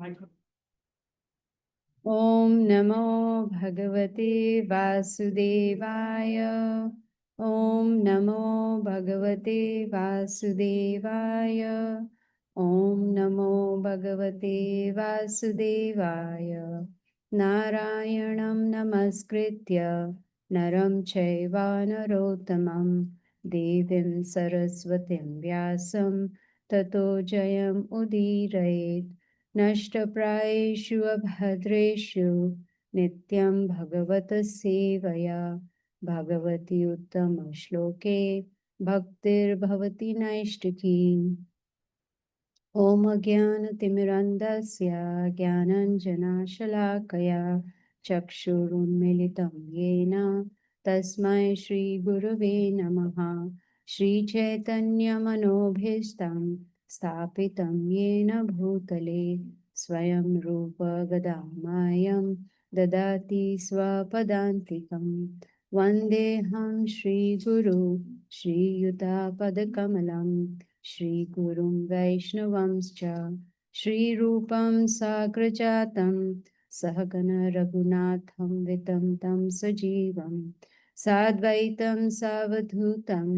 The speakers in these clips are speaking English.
Om Namo Bhagavate Vasudevaya. Om Namo Bhagavate Vasudevaya. Om Namo Bhagavate Vasudevaya. Narayanam Namaskritya Naram Chaiva Narottamam Devim Saraswatim Vyasam Tato Jayam Udirayet. नष्टप्रायेषु अभद्रेषु नित्यं भगवत सेवया भगवति उत्तमश्लोके भक्तिर्भवति नैष्टिकी ॐ अज्ञानतिमिरन्धस्य ज्ञानाञ्जनशलाकया चक्षुरुन्मिलितं येन तस्मै श्रीगुरुवे नमः श्रीचैतन्यमनोभीष्टं स्थापितं येन भूतले स्वयं रूप गदामयं ददाति स्वपदान्तिकं वन्देऽहं श्रीगुरु श्रीयुतापदकमलं श्रीगुरुं वैष्णवंश्च श्रीरूपं साग्रजातं सहगण रघुनाथं वितं तं सजीवं साद्वैतं सावधूतं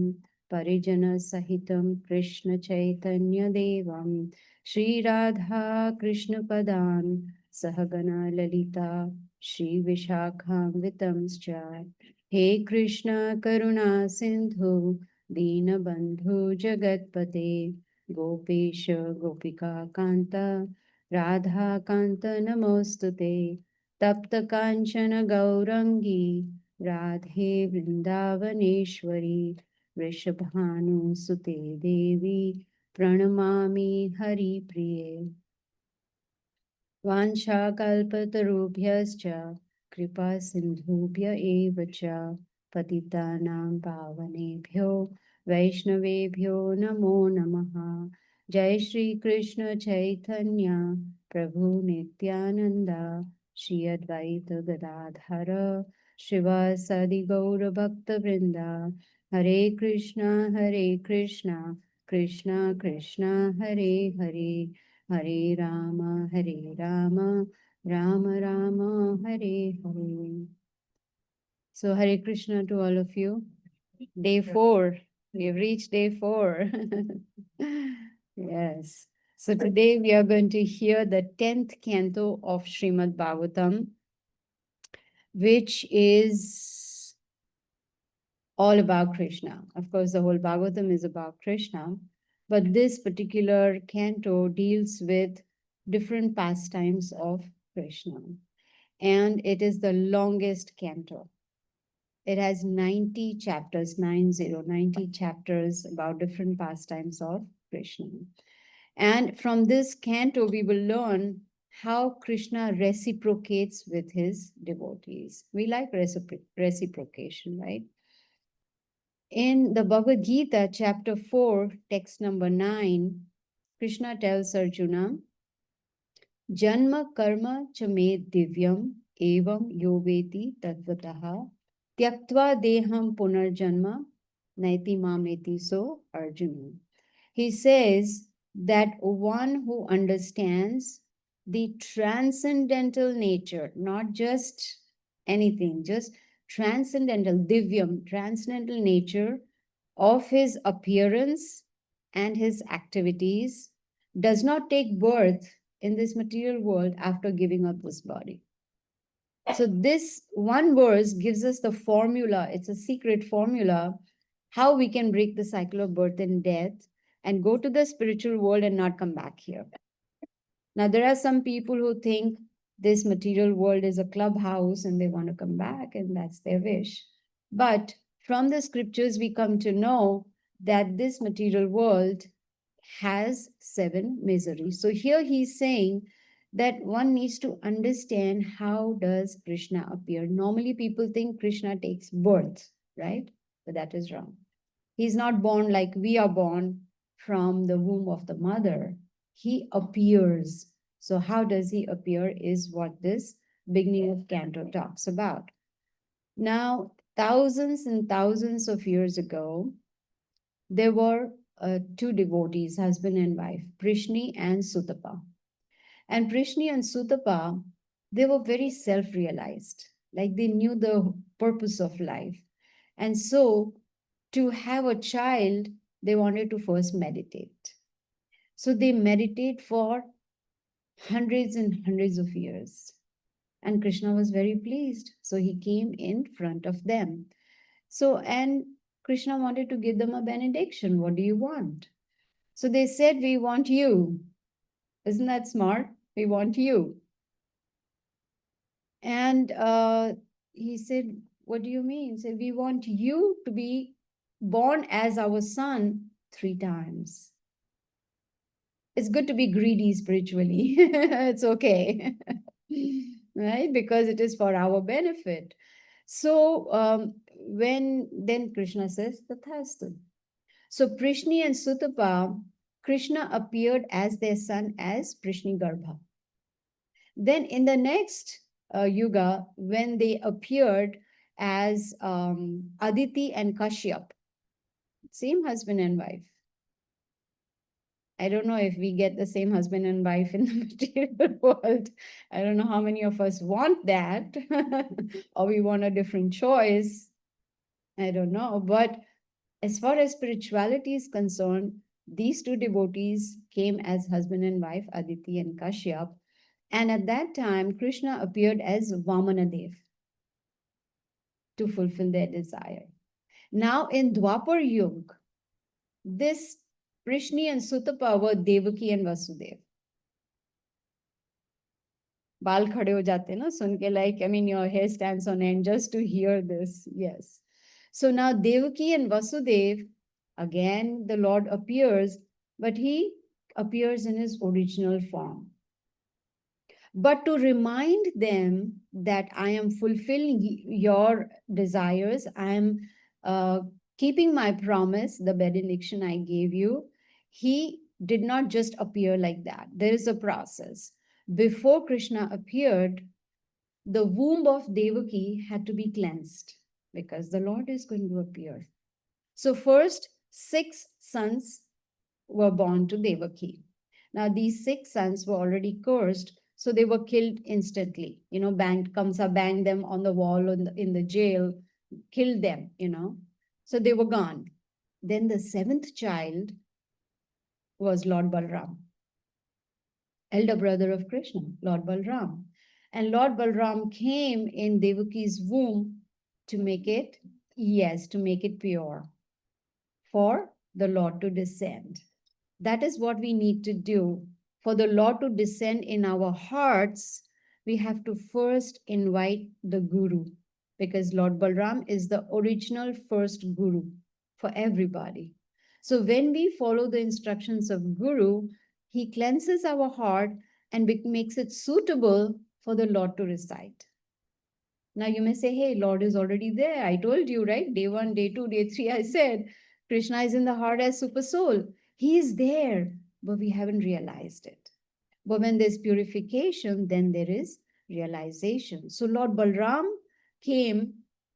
परिजनसहितं कृष्णचैतन्यदेवं श्रीराधा कृष्णपदान् सहगण ललिता श्रीविशाखान्वितंश्च हे कृष्ण करुणा सिन्धु दीनबन्धु जगत्पते गोपेश गोपिका कान्त राधा कान्त नमोऽस्तु ते तप्त काञ्चन गौरङ्गी राधे वृन्दावनेश्वरी वृषभानुसुते देवी प्रणमामि हरिप्रिये वाञ्छाकल्पतरुभ्यश्च कृपा सिन्धुभ्य एव च पतितानां पावनेभ्यो वैष्णवेभ्यो नमो नमः जय श्री कृष्ण चैतन्य प्रभु नित्यानंद श्री अद्वैत गदाधर श्रीवासादि गौर भक्त वृंदा हरे Krishna Krishna Krishna Hare Hare Hare Rama, Rama Rama, Hare Hare. So Hare Krishna to all of you. Day 4. We have reached day 4. Yes. So today we are going to hear the 10th canto of Srimad Bhagavatam, which is all about Krishna. Of course, the whole Bhagavatam is about Krishna, but this particular canto deals with different pastimes of Krishna. And it is the longest canto. It has 90 chapters, 90 chapters about different pastimes of Krishna. And from this canto, we will learn how Krishna reciprocates with his devotees. We like reciprocation, right? In the Bhagavad Gita, chapter 4, text number 9, Krishna tells Arjuna, Janma karma cha me divyam evam yoveti tatvataha tyaktva deham punarjanma naiti mameti so Arjuna. He says that one who understands the transcendental nature, not just anything, just transcendental, divyam, transcendental nature of his appearance and his activities, does not take birth in this material world after giving up this body. So this one verse gives us the formula. It's a secret formula how we can break the cycle of birth and death and go to the spiritual world and not come back here. Now, there are some people who think this material world is a clubhouse and they want to come back, and that's their wish. But from the scriptures, we come to know that this material world has 7 miseries. So here he's saying that one needs to understand how does Krishna appear. Normally people think Krishna takes birth, right? But that is wrong. He's not born like we are born from the womb of the mother. He appears. So how does he appear is what this beginning of Canto talks about. Now, thousands and thousands of years ago, there were 2 devotees, husband and wife, Prishni and Sutapa. And Prishni and Sutapa, they were very self-realized, like they knew the purpose of life. And so to have a child, they wanted to first meditate. So they meditate for hundreds and hundreds of years. And Krishna was very pleased. So he came in front of them. So, and Krishna wanted to give them a benediction. What do you want? So they said, we want you. Isn't that smart? We want you. And he said, what do you mean? He said, we want you to be born as our son 3 times. It's good to be greedy spiritually. It's okay. Right? Because it is for our benefit. So when then Krishna says, Tathastu. So Prishni and Sutapa, Krishna appeared as their son as Prishni Garbha. Then in the next yuga, when they appeared as Aditi and Kashyap, same husband and wife. I don't know if we get the same husband and wife in the material world. I don't know how many of us want that, or we want a different choice. I don't know. But as far as spirituality is concerned, these two devotees came as husband and wife, Aditi and Kashyap. And at that time, Krishna appeared as Vamanadev to fulfill their desire. Now in Dwapar Yuga, this Prishni and Sutapa were Devaki and Vasudev. बाल खड़े हो जाते ना सुन के, like, I mean, your hair stands on end just to hear this. Yes. So now Devaki and Vasudev, again the Lord appears, but he appears in his original form. But to remind them that I am fulfilling your desires, I am keeping my promise, the benediction I gave you, he did not just appear like that. There is a process. Before Krishna appeared, the womb of Devaki had to be cleansed because the Lord is going to appear. So first, 6 sons were born to Devaki. Now these 6 sons were already cursed, so they were killed instantly. You know, Kamsa banged them on the wall in the jail, killed them, you know. So they were gone. Then the 7th child was Lord Balram, elder brother of Krishna, Lord Balram. And Lord Balram came in Devaki's womb to make it, yes, to make it pure for the Lord to descend. That is what we need to do. For the Lord to descend in our hearts, we have to first invite the Guru, because Lord Balram is the original first Guru for everybody. So when we follow the instructions of Guru, he cleanses our heart and makes it suitable for the Lord to reside. Now you may say, hey, Lord is already there. I told you, right? Day 1, day 2, day 3, I said, Krishna is in the heart as super soul. He is there, but we haven't realized it. But when there's purification, then there is realization. So Lord Balram came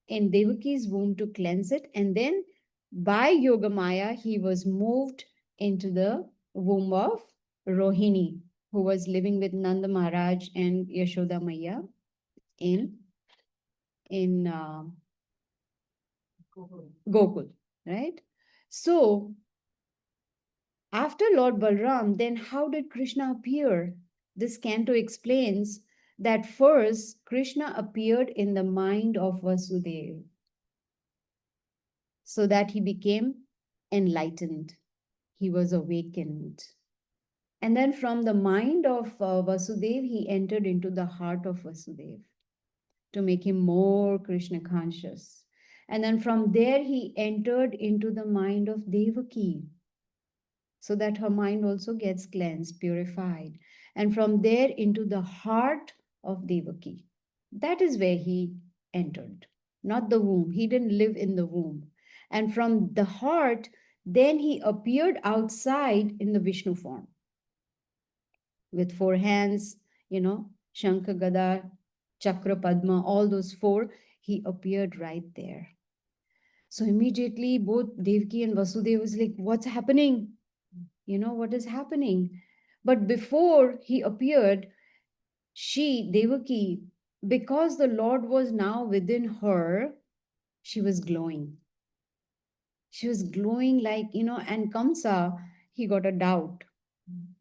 in Devaki's womb to cleanse it. And then by Yogamaya, he was moved into the womb of Rohini, who was living with Nanda Maharaj and Yashoda Maya in Gokul, right? So after Lord Balram, then how did Krishna appear? This canto explains that first Krishna appeared in the mind of Vasudeva so that he became enlightened. He was awakened. And then from the mind of Vasudeva, he entered into the heart of Vasudeva to make him more Krishna conscious. And then from there, he entered into the mind of Devaki, so that her mind also gets cleansed, purified. And from there into the heart of Devaki. That is where he entered, not the womb. He didn't live in the womb. And from the heart, then he appeared outside in the Vishnu form with 4 hands, you know, Shankha, Gada, Chakra, Padma, all those 4, he appeared right there. So immediately both Devaki and Vasudeva was like, what's happening? You know, what is happening? But before he appeared, she, Devaki, because the Lord was now within her, she was glowing. She was glowing like, and Kamsa, he got a doubt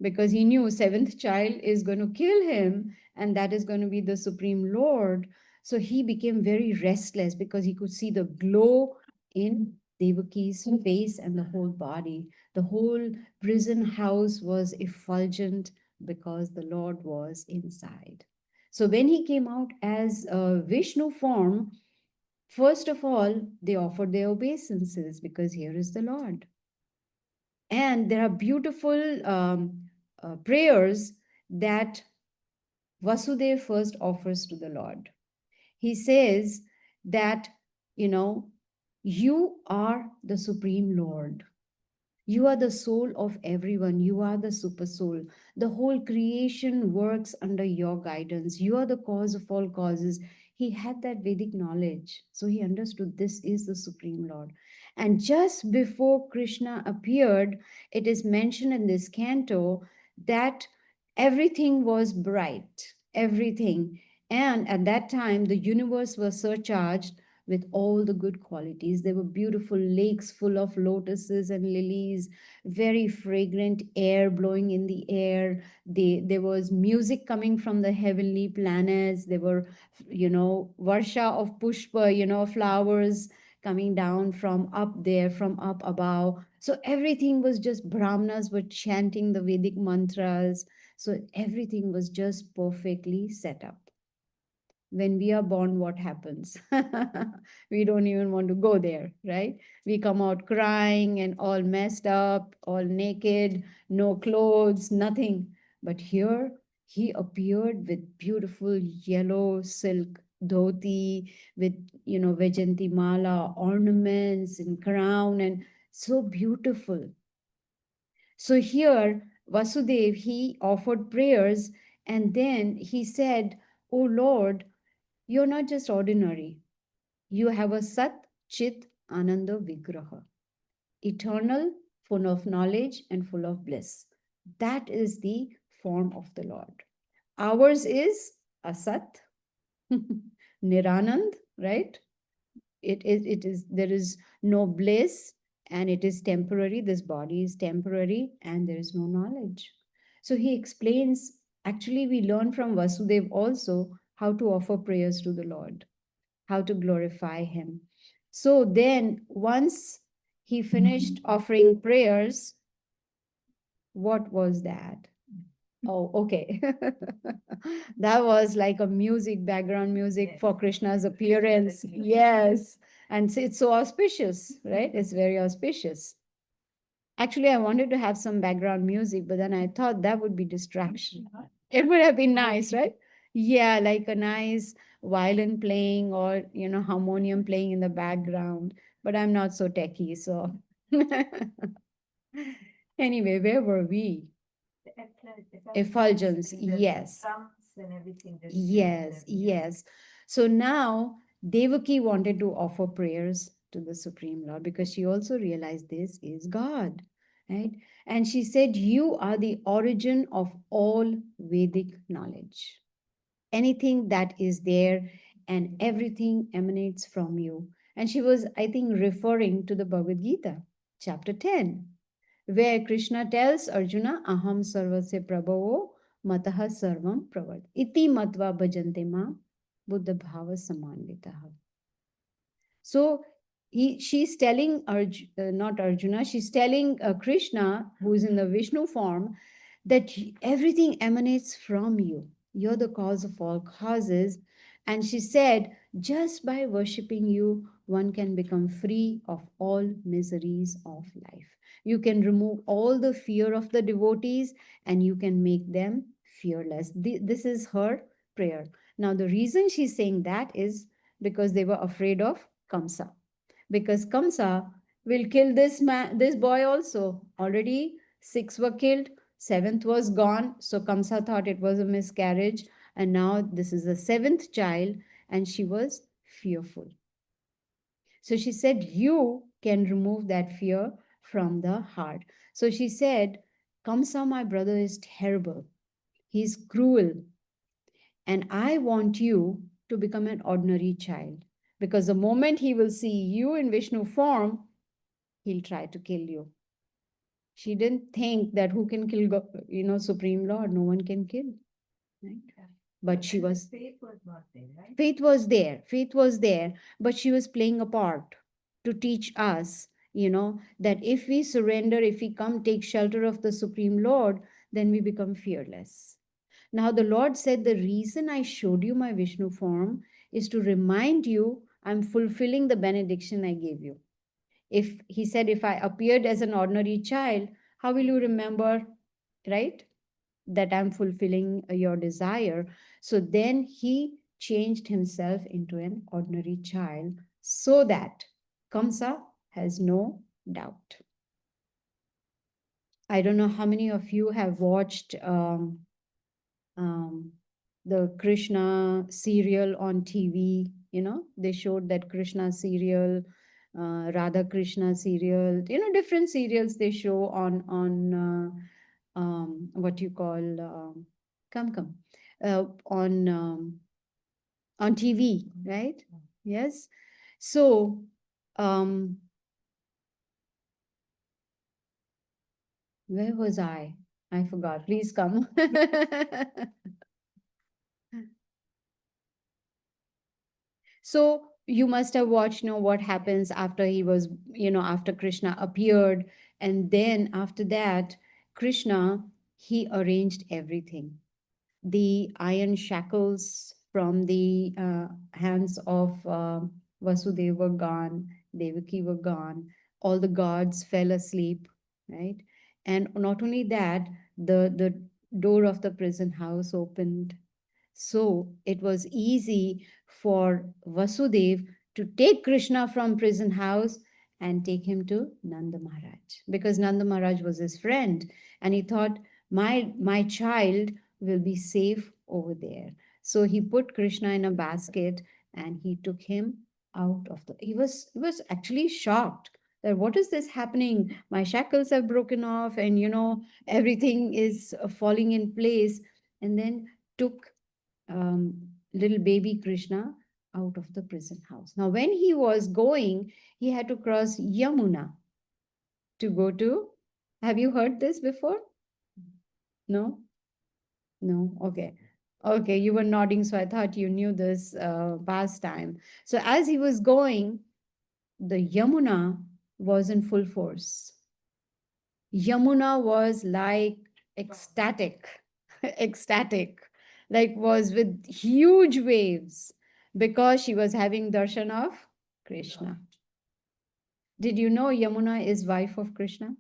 because he knew seventh child is going to kill him and that is going to be the Supreme Lord. So he became very restless because he could see the glow in Devaki's face and the whole body. The whole prison house was effulgent because the Lord was inside. So when he came out as a Vishnu form, first of all, they offered their obeisances because here is the Lord. And there are beautiful prayers that Vasudev first offers to the Lord. He says that, you know, you are the Supreme Lord. You are the soul of everyone. You are the super soul. The whole creation works under your guidance. You are the cause of all causes. He had that Vedic knowledge. So he understood this is the Supreme Lord. And just before Krishna appeared, it is mentioned in this canto that everything was bright. Everything. And at that time, the universe was surcharged with all the good qualities. There were beautiful lakes full of lotuses and lilies, very fragrant air blowing in the air. There was music coming from the heavenly planets. There were, varsha of pushpa, flowers coming down from up there, from up above. So everything was just Brahmanas were chanting the Vedic mantras. So everything was just perfectly set up. When we are born, what happens? We don't even want to go there, right? We come out crying and all messed up, all naked, no clothes, nothing. But here he appeared with beautiful yellow silk dhoti, with Vajanti mala ornaments and crown, and so beautiful. So here Vasudev, he offered prayers, and then he said, "Oh Lord, you're not just ordinary. You have a Sat Chit Ananda Vigraha, eternal, full of knowledge and full of bliss. That is the form of the Lord. Ours is Asat, Niranand, right? It is there is no bliss and it is temporary. This body is temporary and there is no knowledge. So he explains, actually, we learn from Vasudev also how to offer prayers to the Lord, how to glorify him. So then, once he finished offering prayers, what was that? Oh, okay. That was like a music, background music for Krishna's appearance. Yes. And it's so auspicious, right? It's very auspicious. Actually, I wanted to have some background music, but then I thought that would be distraction. It would have been nice, right? Yeah, like a nice violin playing or, harmonium playing in the background. But I'm not so techie, so. Anyway, where were we? Effulgence, yes. Yes, yes. So now Devaki wanted to offer prayers to the Supreme Lord because she also realized this is God, right? And she said, "You are the origin of all Vedic knowledge. Anything that is there and everything emanates from you." And she was, I think, referring to the Bhagavad Gita, chapter 10, where Krishna tells Arjuna, "Aham sarvasya prabhavo mataha sarvam pravad. Iti matva bhajante ma buddha bhava samanvitaha." So she's telling not Arjuna, she's telling Krishna, who is in the Vishnu form, that everything emanates from you. You're the cause of all causes. And she said, just by worshipping you, one can become free of all miseries of life. You can remove all the fear of the devotees and you can make them fearless. This is her prayer. Now, the reason she's saying that is because they were afraid of Kamsa. Because Kamsa will kill this man, this boy also. Already six were killed, seventh was gone. So Kamsa thought it was a miscarriage. And now this is the seventh child, and she was fearful. So she said, "You can remove that fear from the heart." So she said, "Kamsa, my brother, is terrible. He's cruel. And I want you to become an ordinary child. Because the moment he will see you in Vishnu form, he'll try to kill you. She didn't think that who can kill, Supreme Lord? No one can kill. Right? But she was. Faith was not there, right? Faith was there. Faith was there. But she was playing a part to teach us, that if we surrender, if we come take shelter of the Supreme Lord, then we become fearless. Now, the Lord said, the reason I showed you my Vishnu form is to remind you I'm fulfilling the benediction I gave you. If he said, if I appeared as an ordinary child, how will you remember, right? That I'm fulfilling your desire. So then he changed himself into an ordinary child so that Kamsa has no doubt. I don't know how many of you have watched um, the Krishna serial on TV. They showed that Krishna serial, Radha Krishna serial, different serials they show on what you call come on TV, right? Yes. So where was I? I forgot. Please come. So you must have watched, what happens after he was, after Krishna appeared. And then after that, Krishna, he arranged everything. The iron shackles from the hands of Vasudeva were gone, Devaki were gone, all the guards fell asleep, right? And not only that, the door of the prison house opened, so it was easy for Vasudev to take Krishna from prison house and take him to Nanda Maharaj, because Nanda Maharaj was his friend, and he thought, my child will be safe over there. So he put Krishna in a basket and he took him out of the. He was actually shocked that what is this happening? My shackles have broken off, and everything is falling in place. And then took little baby Krishna out of the prison house. Now, when he was going, he had to cross Yamuna to go to. Have you heard this before? No? No? Okay. Okay, you were nodding, so I thought you knew this pastime. So, as he was going, the Yamuna was in full force. Yamuna was like ecstatic, ecstatic, like was with huge waves because she was having darshan of Krishna. Did you know Yamuna is wife of Krishna?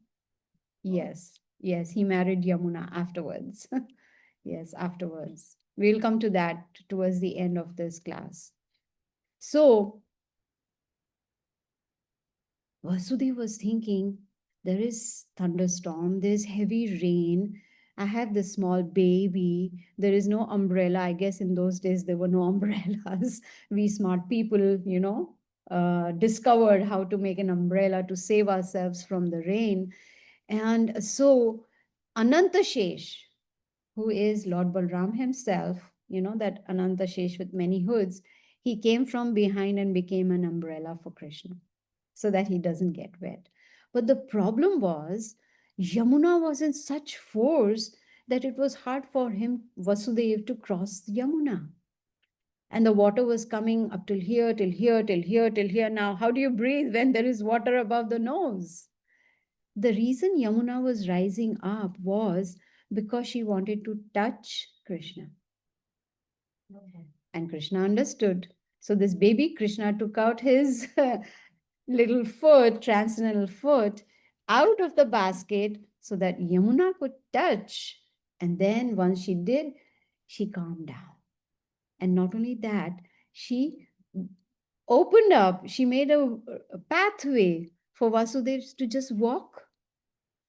Yes, yes, he married Yamuna afterwards. Yes, afterwards. We'll come to that towards the end of this class. So Vasudeva was thinking, there is thunderstorm, there's heavy rain. I have this small baby. There is no umbrella. I guess in those days there were no umbrellas. We smart people, discovered how to make an umbrella to save ourselves from the rain. And so Ananta Shesh, who is Lord Balram himself, that Ananta Shesh with many hoods, he came from behind and became an umbrella for Krishna so that he doesn't get wet. But the problem was, Yamuna was in such force that it was hard for him, Vasudev, to cross Yamuna. And the water was coming up till here, till here, till here, till here. Now, how do you breathe when there is water above the nose? The reason Yamuna was rising up was because she wanted to touch Krishna. Okay. And Krishna understood. So this baby Krishna took out his little foot, transcendental foot, out of the basket so that Yamuna could touch. And then once she did, she calmed down. And not only that, she opened up, she made a pathway for Vasudev to just walk.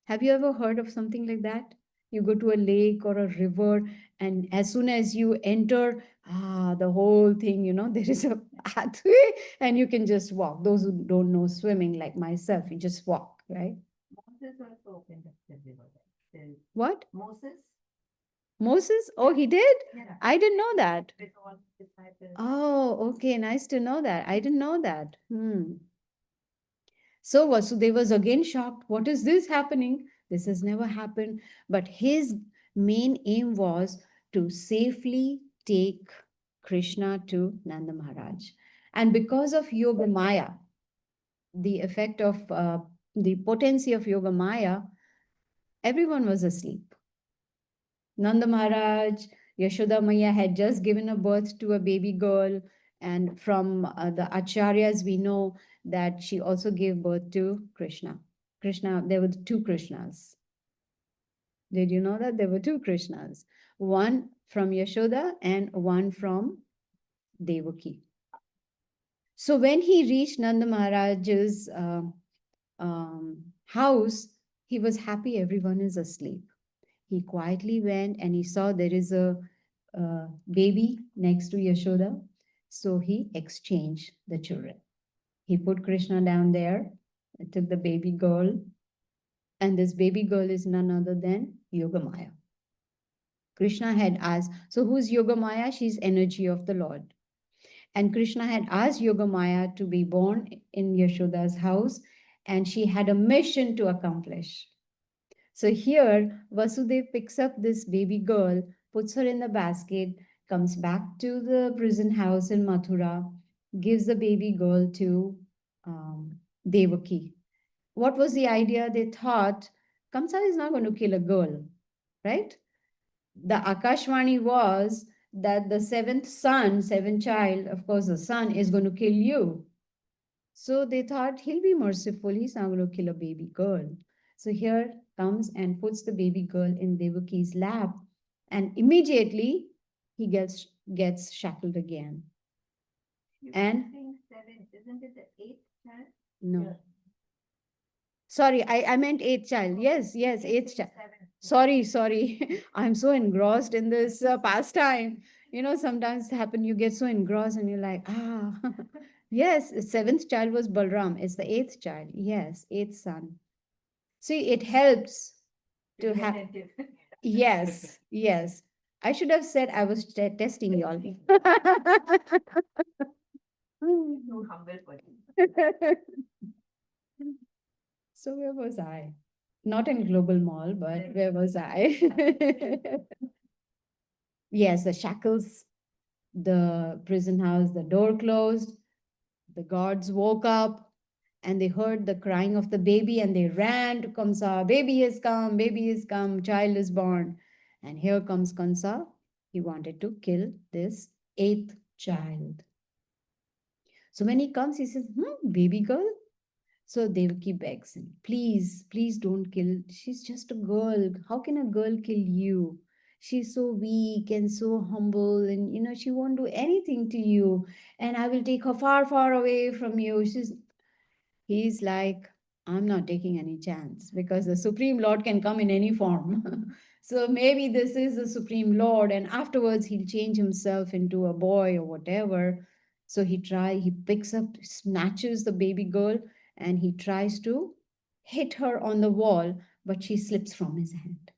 Have you ever heard of something like that? You go to a lake or a river, and as soon as you enter, the whole thing, there is a pathway, and you can just walk. Those who don't know swimming, like myself, you just walk, right? Moses also opened up the river. What? Moses? Moses? Oh, he did? Yeah. I didn't know that. With all disciples. Oh, okay. Nice to know that. I didn't know that. So Vasudeva was again shocked. What is this happening? This has never happened. But his main aim was to safely take Krishna to Nanda Maharaj. And because of Yoga Maya, the effect of the potency of Yoga Maya, everyone was asleep. Nanda Maharaj, Yashoda Maya had just given a birth to a baby girl. And from the acharyas, we know that she also gave birth to Krishna. Krishna, there were two Krishnas. Did you know that there were two Krishnas? One from Yashoda and one from Devaki. So when he reached Nanda Maharaj's house, he was happy everyone is asleep. He quietly went and he saw there is a baby next to Yashoda. So he exchanged the children. He put Krishna down there, took the baby girl, and this baby girl is none other than Yogamaya. Krishna had asked, so who's Yogamaya? She's energy of the Lord. And Krishna had asked Yogamaya to be born in Yashoda's house, and she had a mission to accomplish. So here, Vasudev picks up this baby girl, puts her in the basket, comes back to the prison house in Mathura, gives the baby girl to Devaki. What was the idea? They thought Kamsa is not going to kill a girl, right? The Akashvani was that the seventh son, seventh child, of course, the son is going to kill you. So they thought he'll be merciful. He's not going to kill a baby girl. So here comes and puts the baby girl in Devaki's lap, and immediately he gets shackled again. And seven, isn't it the eighth child? No. Yeah. Sorry, I meant eighth child. Yes, eighth child. Sorry. I'm so engrossed in this pastime. You know, sometimes it happen, you get so engrossed and you're like, yes, the seventh child was Balram. It's the eighth child. Yes, eighth son. See, it helps to have. Yes. I should have said I was testing y'all. No humble body. So where was I? Not in Global Mall, but where was I? Yes, the shackles, the prison house, the door closed, the guards woke up and they heard the crying of the baby and they ran to Kamsa. Baby has come, child is born. And here comes Kamsa. He wanted to kill this eighth child. So when he comes, he says, baby girl? So Devaki begs him, please don't kill. She's just a girl. How can a girl kill you? She's so weak and so humble, and she won't do anything to you. And I will take her far, far away from you. He's like, I'm not taking any chance because the Supreme Lord can come in any form. So maybe this is the Supreme Lord, and afterwards he'll change himself into a boy or whatever. So he picks up, snatches the baby girl, and he tries to hit her on the wall, but she slips from his hand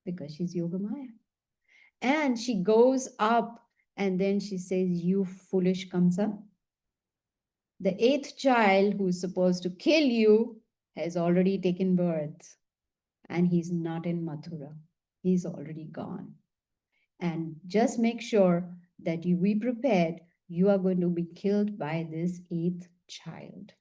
because she's Yogamaya. And she goes up and then she says, you foolish Kamsa. The eighth child who's supposed to kill you has already taken birth and he's not in Mathura. He's already gone. And just make sure that you be prepared. You are going to be killed by this eighth child.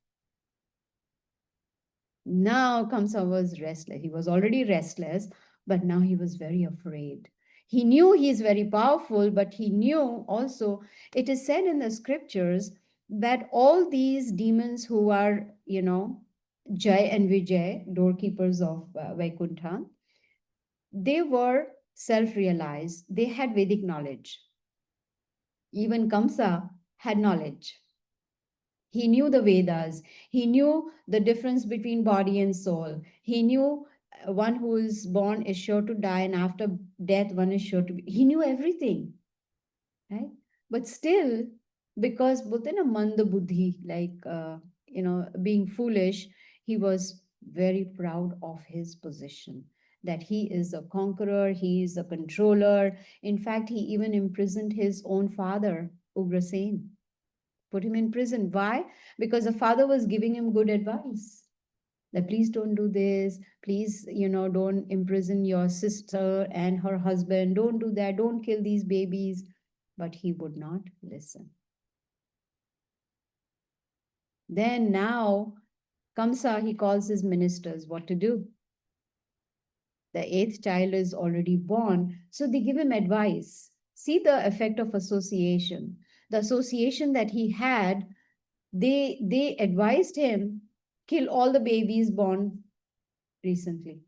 Now Kamsa was restless. He was already restless, but now he was very afraid. He knew he is very powerful, but he knew also, it is said in the scriptures that all these demons who are, Jai and Vijay, doorkeepers of Vaikuntha, they were self-realized. They had Vedic knowledge. Even Kamsa had knowledge. He knew the Vedas. He knew the difference between body and soul. He knew one who is born is sure to die, and after death, one is sure to be. He knew everything, right? But still, because Bhutana Manda Buddhi, like, being foolish, he was very proud of his position. that he is a conqueror, he is a controller. In fact, he even imprisoned his own father, Ugrasen, put him in prison. Why? Because the father was giving him good advice that please don't do this, please, don't imprison your sister and her husband, don't do that, don't kill these babies. But he would not listen. Then now, Kamsa, he calls his ministers what to do. The eighth child is already born, so they give him advice. See the effect of association. The association that he had, they advised him, kill all the babies born recently.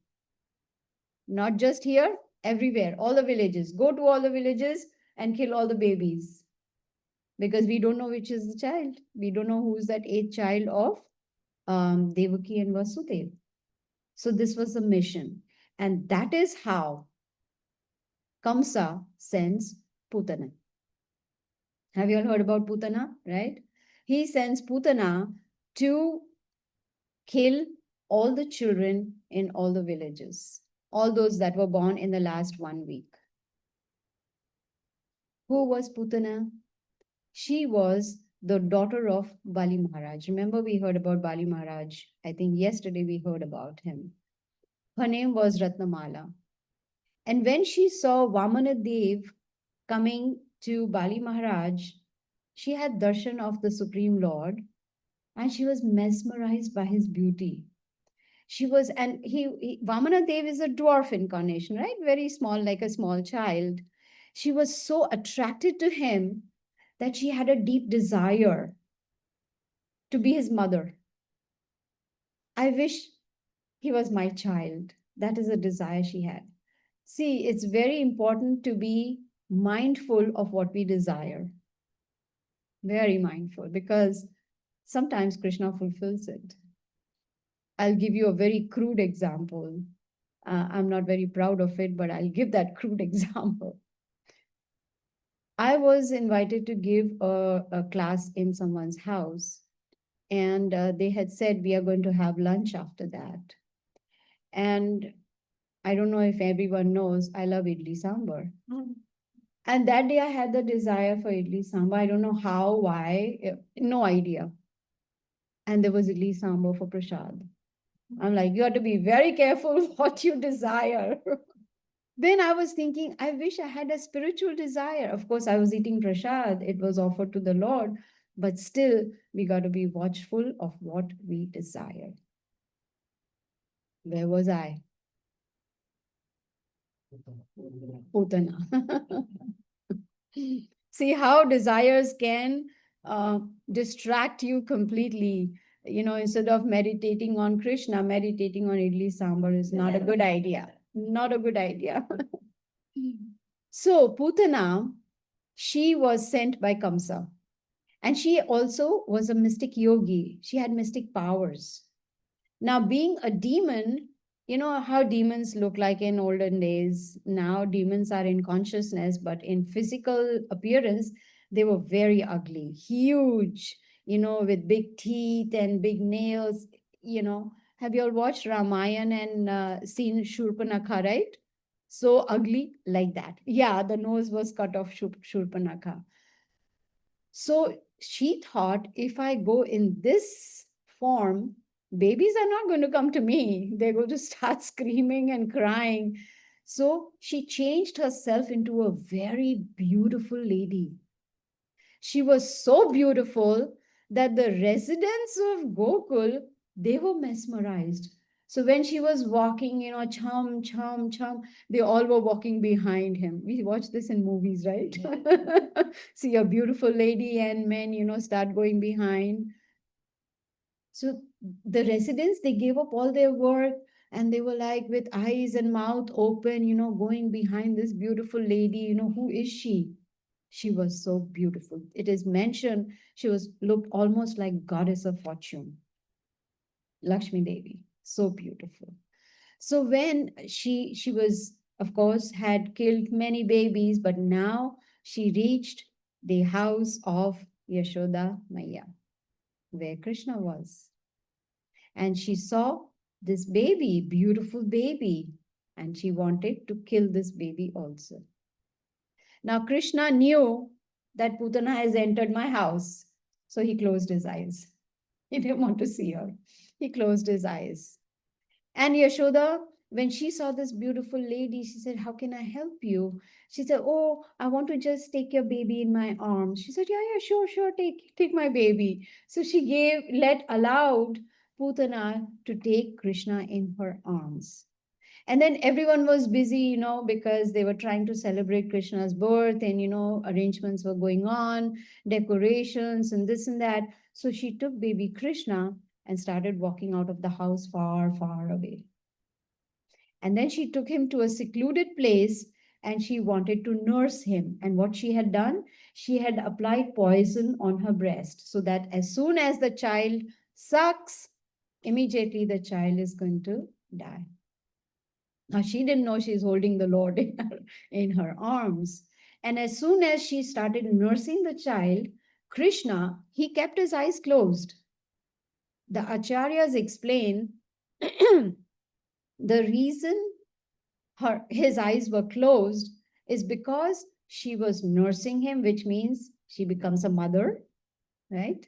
Not just here, everywhere, all the villages. Go to all the villages and kill all the babies. Because we don't know which is the child. We don't know who is that eighth child of Devaki and Vasudev. So this was the mission. And that is how Kamsa sends Putana. Have you all heard about Putana, right? He sends Putana to kill all the children in all the villages, all those that were born in the last 1 week. Who was Putana? She was the daughter of Bali Maharaj. Remember, we heard about Bali Maharaj. I think yesterday we heard about him. Her name was Ratnamala. And when she saw Vamana Dev coming to Bali Maharaj, she had darshan of the Supreme Lord and she was mesmerized by his beauty. She was, and Vamana Dev is a dwarf incarnation, right? Very small, like a small child. She was so attracted to him that she had a deep desire to be his mother. I wish he was my child. That is a desire she had. See, it's very important to be mindful of what we desire. Very mindful, because sometimes Krishna fulfills it. I'll give you a very crude example. I'm not very proud of it, but I'll give that crude example. I was invited to give a class in someone's house, and they had said we are going to have lunch after that. And I don't know if everyone knows, I love idli sambar. And that day I had the desire for idli sambar. I don't know how, why, no idea. And there was idli sambar for prasad. I'm like, you have to be very careful what you desire. Then I was thinking, I wish I had a spiritual desire. Of course, I was eating prasad. It was offered to the Lord. But still, we got to be watchful of what we desire. Where was I? Putana. See how desires can distract you completely. Instead of meditating on Krishna, meditating on idli sambar is not a good idea. Not a good idea. So Putana, she was sent by Kamsa. And she also was a mystic yogi. She had mystic powers. Now, being a demon, you know how demons look like in olden days. Now, demons are in consciousness, but in physical appearance, they were very ugly, huge, with big teeth and big nails. Have you all watched Ramayana and seen Shurpanakha, right? So ugly like that. Yeah, the nose was cut off, Shurpanakha. So she thought, if I go in this form, babies are not going to come to me. They're going to start screaming and crying. So she changed herself into a very beautiful lady. She was so beautiful that the residents of Gokul, they were mesmerized. So when she was walking, chum, chum, chum, they all were walking behind him. We watch this in movies, right? See a beautiful lady and men, start going behind. So the residents, they gave up all their work and they were like with eyes and mouth open, going behind this beautiful lady. Who is she? She was so beautiful. It is mentioned she looked almost like goddess of fortune. Lakshmi Devi, so beautiful. So when she was, of course, had killed many babies, but now she reached the house of Yashoda Maya, where Krishna was. And she saw this baby, beautiful baby. and she wanted to kill this baby also. Now, Krishna knew that Putana has entered my house, so he closed his eyes. He didn't want to see her. He closed his eyes. And Yashoda, when she saw this beautiful lady, she said, "How can I help you?" She said, "Oh, I want to just take your baby in my arms." She said, "Yeah, yeah, sure, sure, take my baby." So she allowed Putana to take Krishna in her arms. And then everyone was busy, because they were trying to celebrate Krishna's birth, and, arrangements were going on, decorations and this and that. So she took baby Krishna and started walking out of the house far, far away. And then she took him to a secluded place and she wanted to nurse him. And what she had done, she had applied poison on her breast so that as soon as the child sucks, immediately the child is going to die. Now, she didn't know she's holding the Lord in her arms. And as soon as she started nursing the child, Krishna, he kept his eyes closed. The acharyas explain the reason his eyes were closed is because she was nursing him, which means she becomes a mother, right?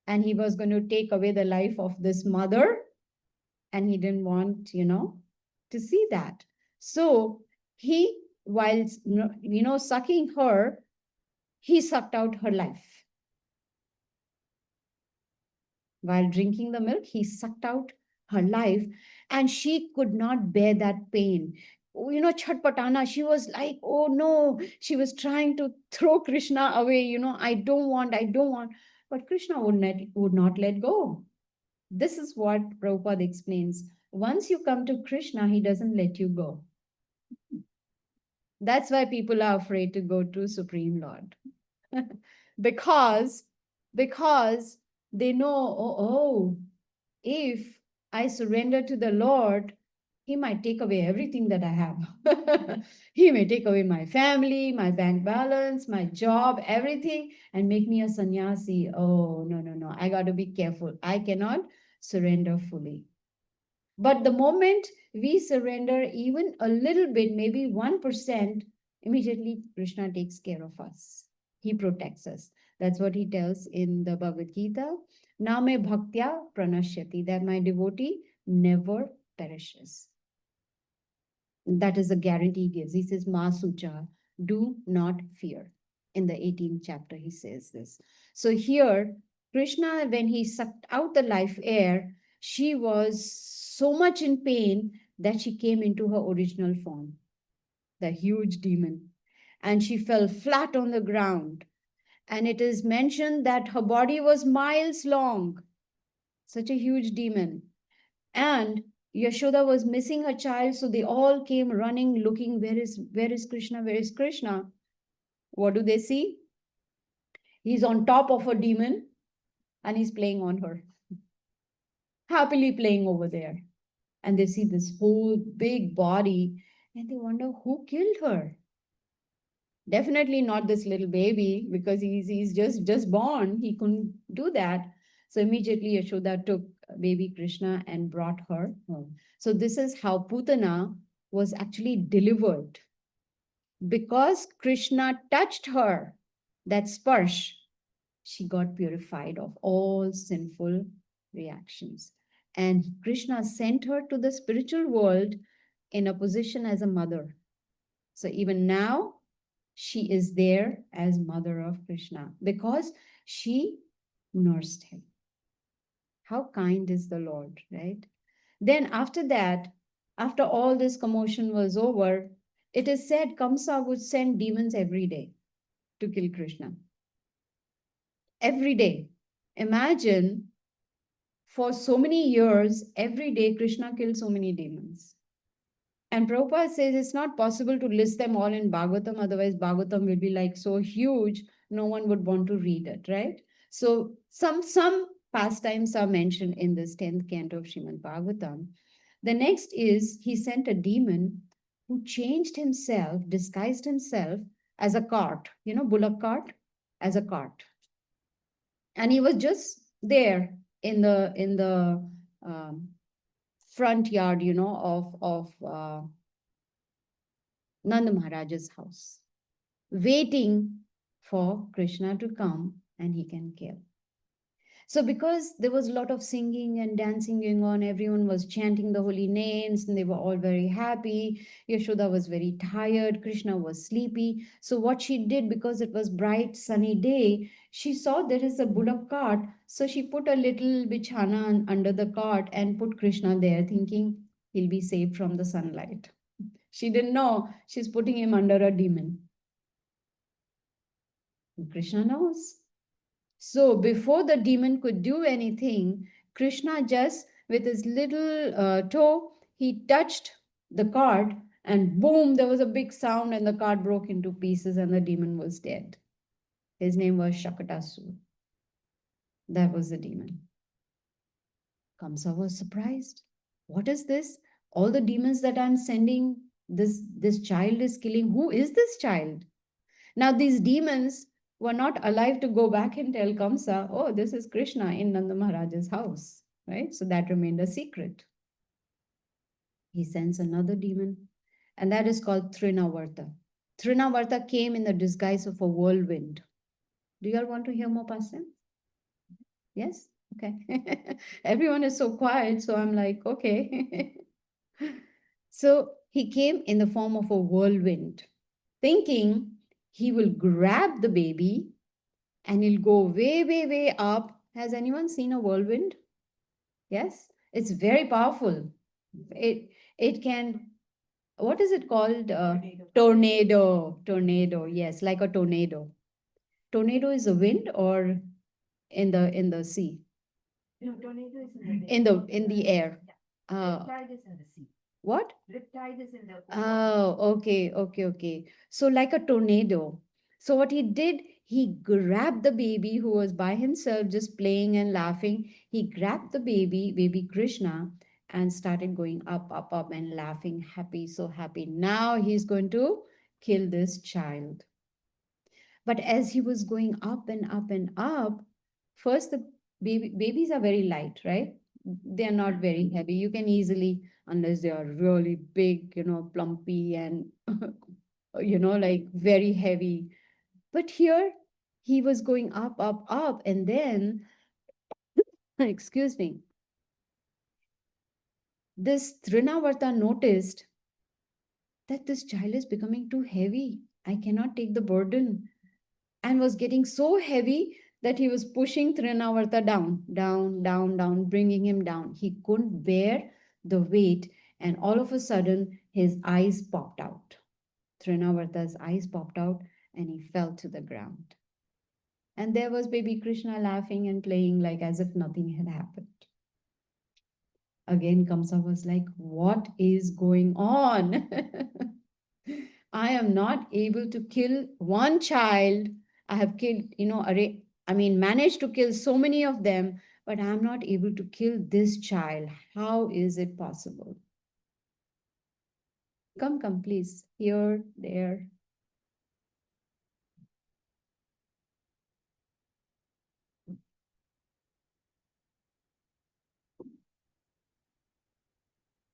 And he was going to take away the life of this mother, and he didn't want, to see that. So he, while, sucking her, he sucked out her life. While drinking the milk, he sucked out her life, and she could not bear that pain. Chatpatana, she was like, oh no, she was trying to throw Krishna away, I don't want. But Krishna would not let go. This is what Prabhupada explains. Once you come to Krishna, he doesn't let you go. That's why people are afraid to go to Supreme Lord. because they know, if I surrender to the Lord, he might take away everything that I have. He may take away my family, my bank balance, my job, everything, and make me a sannyasi. Oh, no. I got to be careful. I cannot surrender fully. But the moment we surrender even a little bit, maybe 1%, immediately Krishna takes care of us. He protects us. That's what he tells in the Bhagavad Gita. Name bhaktya pranashyati, that my devotee never perishes. That is a guarantee he gives. He says, Ma sucha, do not fear. In the 18th chapter, he says this. So here, Krishna, when he sucked out the life air, she was so much in pain that she came into her original form, the huge demon. And she fell flat on the ground. And it is mentioned that her body was miles long, such a huge demon. And Yashoda was missing her child, so they all came running, looking, where is Krishna? Where is Krishna? What do they see? He's on top of a demon and he's playing on her, happily playing over there. And they see this whole big body and they wonder who killed her. Definitely not this little baby, because he's just born. He couldn't do that. So immediately Yashoda took baby Krishna and brought her home. So this is how Putana was actually delivered. Because Krishna touched her, that sparsh, she got purified of all sinful reactions. And Krishna sent her to the spiritual world in a position as a mother. So even now, she is there as mother of Krishna because she nursed him. How kind is the Lord, right? Then after that, after all this commotion was over, it is said Kamsa would send demons every day to kill Krishna. Every day. Imagine, for so many years, every day Krishna killed so many demons. And Prabhupada says it's not possible to list them all in Bhagavatam, otherwise Bhagavatam will be like so huge, no one would want to read it, right? So some pastimes are mentioned in this 10th canto of Srimad Bhagavatam. The next is he sent a demon who changed himself, disguised himself as a cart, bullock cart, as a cart. And he was just there in the front yard, of Nanda Maharaj's house, waiting for Krishna to come and he can kill. So, because there was a lot of singing and dancing going on, everyone was chanting the holy names and they were all very happy. Yashoda was very tired. Krishna was sleepy. So, what she did, because it was bright, sunny day, she saw there is a bullock cart. So, she put a little bichhana under the cart and put Krishna there, thinking he'll be saved from the sunlight. She didn't know she's putting him under a demon. And Krishna knows. So before the demon could do anything, Krishna just with his little toe, he touched the cart and boom, there was a big sound and the cart broke into pieces and the demon was dead. His name was Shakatasur. That was the demon. Kamsa was surprised. What is this? All the demons that I'm sending, this child is killing. Who is this child? Now, these demons were not alive to go back and tell Kamsa, oh, this is Krishna in Nanda Maharaj's house, right? So that remained a secret. He sends another demon, and that is called Trinavarta. Trinavarta came in the disguise of a whirlwind. Do you all want to hear more past tense? Yes? Okay. Everyone is so quiet, so I'm like, okay. So he came in the form of a whirlwind, thinking he will grab the baby and he'll go way, way, way up. Has anyone seen a whirlwind? Yes, it's very powerful. It can, what is it called? Tornado. Tornado. Yes, like a tornado. Tornado is a wind or in the sea? No, tornado is in the In the air. Yeah. Riptide is in the sea. What? Riptide is in the Oh, okay. So like a tornado. So what he did, he grabbed the baby who was by himself, just playing and laughing. He grabbed the baby Krishna, and started going up, and laughing, happy, so happy. Now he's going to kill this child. But as he was going up and up and up, first the babies are very light, right? They are not very heavy. You can easily, unless they are really big, plumpy and like very heavy. But here he was going up, and then, excuse me, this Trinavarta noticed that this child is becoming too heavy. I cannot take the burden. And was getting so heavy that he was pushing Trinavarta down, bringing him down. He couldn't bear the weight, and all of a sudden, his eyes popped out. Trinavarta's eyes popped out, and he fell to the ground. And there was baby Krishna laughing and playing like as if nothing had happened. Again, Kamsa was like, what is going on? I am not able to kill one child. I have killed, managed to kill so many of them, but I'm not able to kill this child. How is it possible? Come, please. Here, there.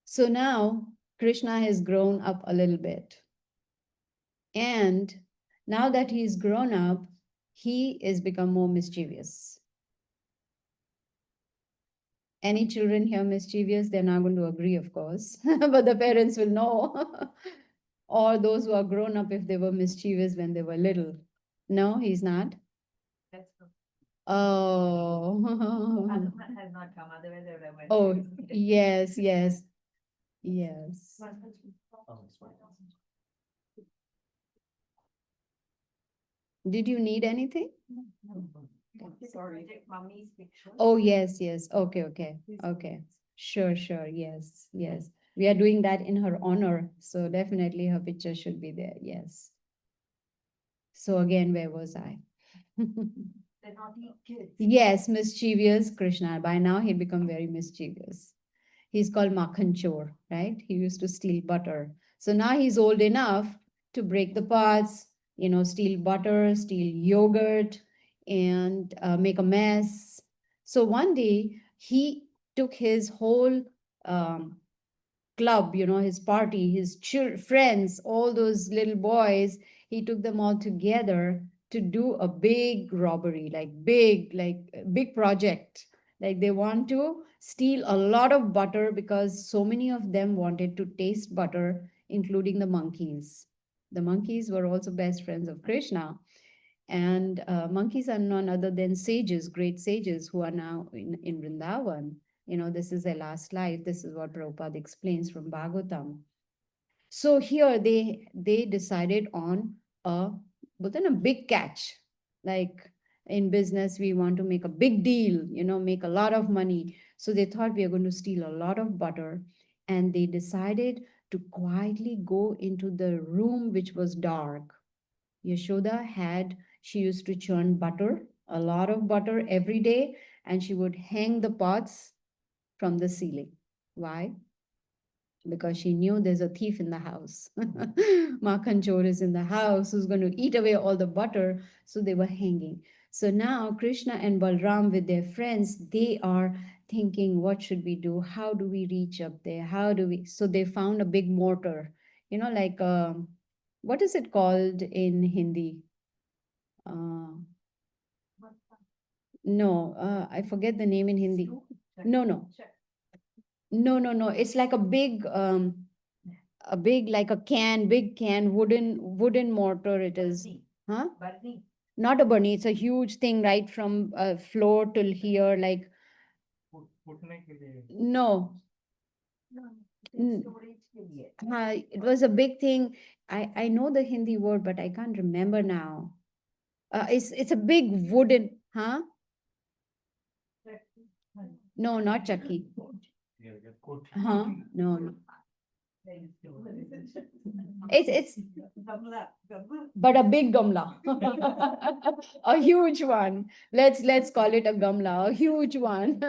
So now Krishna has grown up a little bit. And now that he's grown up, he is become more mischievous. Any children here mischievous, they're not going to agree, of course, but the parents will know. Or those who are grown up if they were mischievous when they were little. No, he's not. That's true. Oh. Hanuman has not come, otherwise I would have went. Oh, yes. Did you need anything? Sorry. Mommy's picture. Oh, yes. Okay. Sure. Yes. We are doing that in her honor. So definitely her picture should be there. Yes. So again, where was I? The naughty kids. Yes, mischievous Krishna. By now he become very mischievous. He's called Makhan Chor, right? He used to steal butter. So now he's old enough to break the pots, steal butter, steal yogurt, and make a mess. So one day he took his whole club, his party, his friends, all those little boys, he took them all together to do a big robbery, like big project. Like they want to steal a lot of butter because so many of them wanted to taste butter, including the monkeys. The monkeys were also best friends of Krishna. And monkeys are none other than sages, great sages who are now in Vrindavan. This is their last life. This is what Prabhupada explains from Bhagavatam. So here they decided on but then a big catch. Like in business, we want to make a big deal, make a lot of money. So they thought we are going to steal a lot of butter. And they decided to quietly go into the room which was dark. Yashoda she used to churn butter, a lot of butter every day, and she would hang the pots from the ceiling. Why? Because she knew there's a thief in the house. Makhan Chor is in the house who's going to eat away all the butter. So they were hanging. So now Krishna and Balram with their friends, they are thinking, what should we do? How do we reach up there? How do we? So they found a big mortar, like what is it called in Hindi? Uh, no, I forget the name in Hindi. No, no. No. It's like a big like a can, big can, wooden mortar. It is, huh? Not a bunny. It's a huge thing, right from floor till here. Like no, Mm. It was a big thing. I know the Hindi word, but I can't remember now. It's a big wooden, huh? No, not Chucky. Huh? No. It's but a big gamla. A huge one. Let's call it a gamla, a huge one.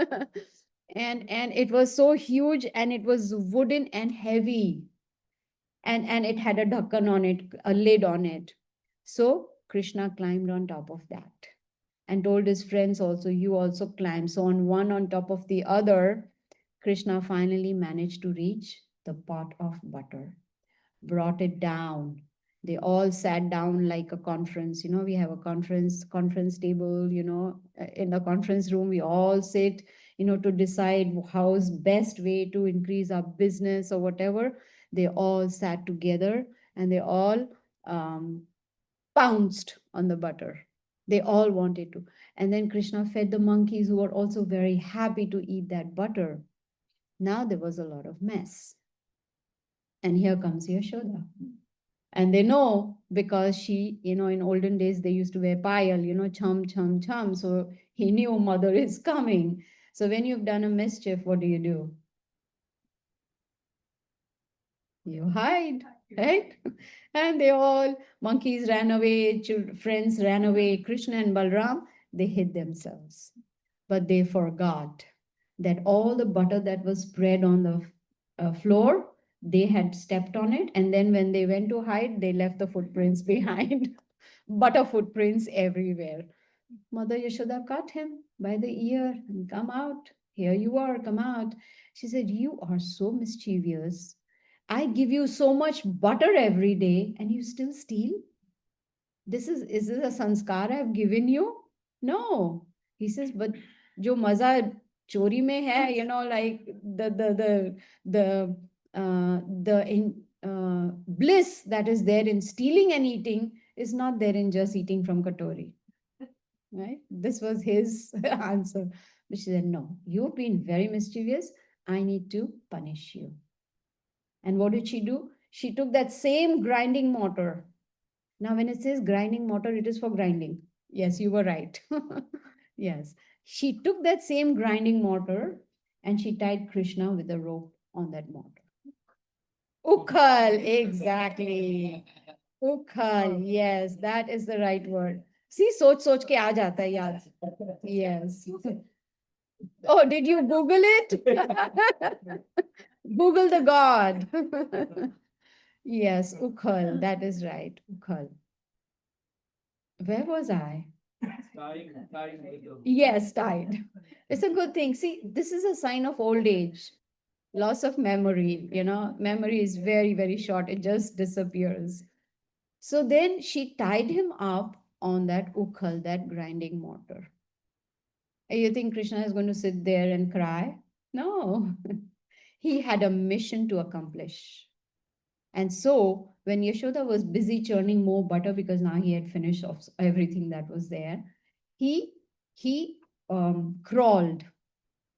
And it was so huge and it was wooden and heavy. And it had a dhakkan on it, a lid on it. So Krishna climbed on top of that and told his friends also, you also climb. So on one on top of the other, Krishna finally managed to reach the pot of butter, brought it down. They all sat down like a conference. We have a conference table, in the conference room, we all sit, to decide how's best way to increase our business or whatever. They all sat together and they all pounced on the butter. They all wanted to. And then Krishna fed the monkeys who were also very happy to eat that butter. Now there was a lot of mess. And here comes Yashoda. And they know because she, in olden days, they used to wear payal, chum, chum, chum. So he knew mother is coming. So when you've done a mischief, what do? You hide, right? And they all, monkeys ran away, friends ran away. Krishna and Balram, they hid themselves. But they forgot that all the butter that was spread on the floor, they had stepped on it. And then when they went to hide, they left the footprints behind. Butter footprints everywhere. Mother Yashoda caught him by the ear and come out. Here you are, come out. She said, you are so mischievous. I give you so much butter every day and you still steal? Is this a sanskar I've given you? No. He says, but jo maza chori mein hai, like the bliss that is there in stealing and eating is not there in just eating from katori. Right? This was his answer. But she said, no, you've been very mischievous. I need to punish you. And what did she do? She took that same grinding mortar. Now, when it says grinding mortar, it is for grinding. Yes, you were right. Yes. She took that same grinding mortar and she tied Krishna with a rope on that mortar. Ukhal, exactly. Ukhal, yes, that is the right word. See, soch ke aa jata hai yaad. Yes. Oh, did you Google it? Google the god. Yes, Ukhal, that is right. Ukhal. Where was I? Yes, tied. It's a good thing. See, this is a sign of old age. Loss of memory, memory is very, very short. It just disappears. So then she tied him up on that ukhal, that grinding mortar. And you think Krishna is going to sit there and cry? No. He had a mission to accomplish. And so when Yashoda was busy churning more butter because now he had finished off everything that was there, he he crawled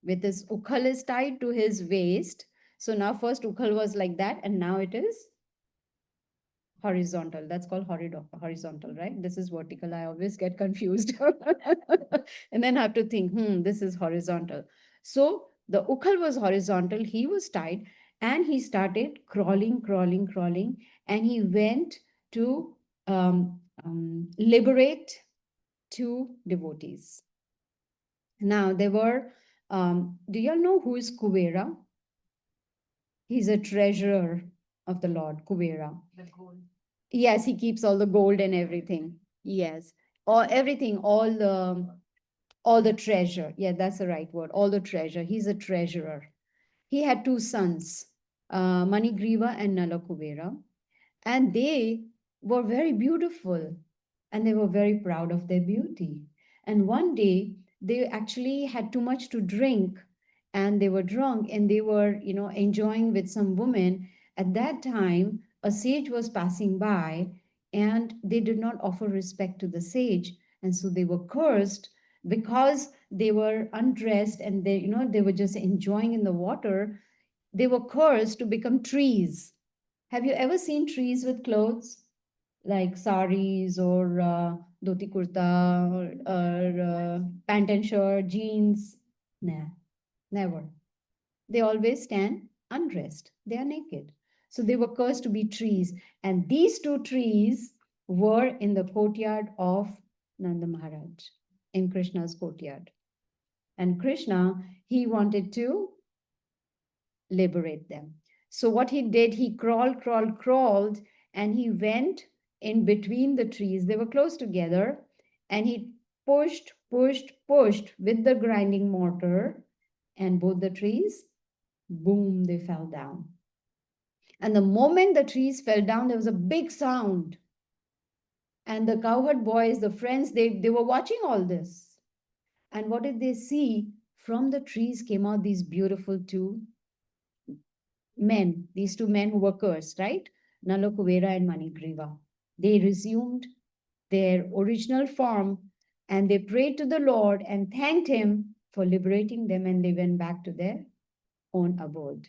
with his ukhal is tied to his waist. So now first ukhal was like that, and now it is horizontal. That's called horizontal, right? This is vertical. I always get confused. And then I have to think, this is horizontal. So the ukhal was horizontal. He was tied and he started crawling, crawling, crawling. And he went to liberate two devotees. Now, there were, do you all know who is Kuvera? He's a treasurer of the Lord, Kuvera. The gold. Yes, he keeps all the gold and everything. Yes. Or everything, all the treasure. Yeah, that's the right word. All the treasure. He's a treasurer. He had two sons, Manigriva and Nalakuvera, and they were very beautiful and they were very proud of their beauty. And one day they actually had too much to drink and they were drunk and they were, enjoying with some woman. At that time, a sage was passing by and they did not offer respect to the sage. And so they were cursed because they were undressed and they were just enjoying in the water. They were cursed to become trees. Have you ever seen trees with clothes like saris or dhoti kurta or pant and shirt, jeans? Nah, never. They always stand undressed. They are naked. So they were cursed to be trees. And these two trees were in the courtyard of Nanda Maharaj, in Krishna's courtyard. And Krishna, he wanted to liberate them. So what he did, he crawled, crawled, crawled, and he went in between the trees. They were close together, and he pushed, pushed, pushed with the grinding mortar, and both the trees, boom, they fell down. And the moment the trees fell down, there was a big sound. And the cowherd boys, the friends, they were watching all this. And what did they see? From the trees came out these beautiful two men, these two men who were cursed, right? Nalokuvera and Manigriva. They resumed their original form and they prayed to the Lord and thanked him for liberating them, and they went back to their own abode.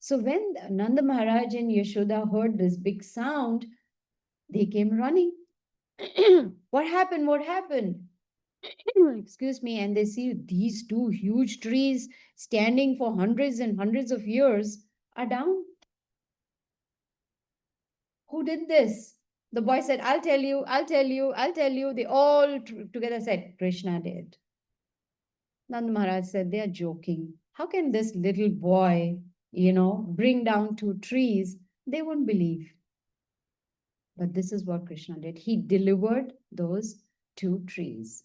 So when Nanda Maharaj and Yashoda heard this big sound, they came running. What happened? What happened? Excuse me. And they see these two huge trees standing for hundreds and hundreds of years are down. Who did this? The boy said, I'll tell you, I'll tell you, I'll tell you. They all together said, Krishna did. Nand Maharaj said, they are joking. How can this little boy, bring down two trees? They won't believe. But this is what Krishna did. He delivered those two trees.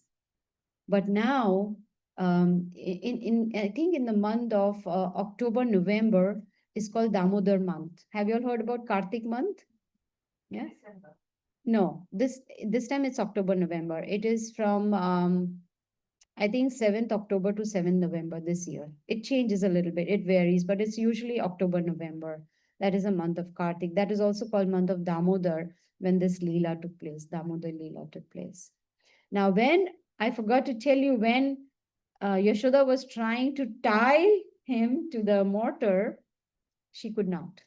But now, in I think in the month of October, November is called Damodar month. Have you all heard about Kartik month? Yeah. December. No, this time it's October, November. It is from I think 7th October to 7th November this year. It changes a little bit, it varies, but it's usually October, November. That is a month of Kartik. That is also called month of Damodar when this Leela took place. Damodar Leela took place. Now, when I forgot to tell you, when Yashoda was trying to tie him to the mortar, she could not.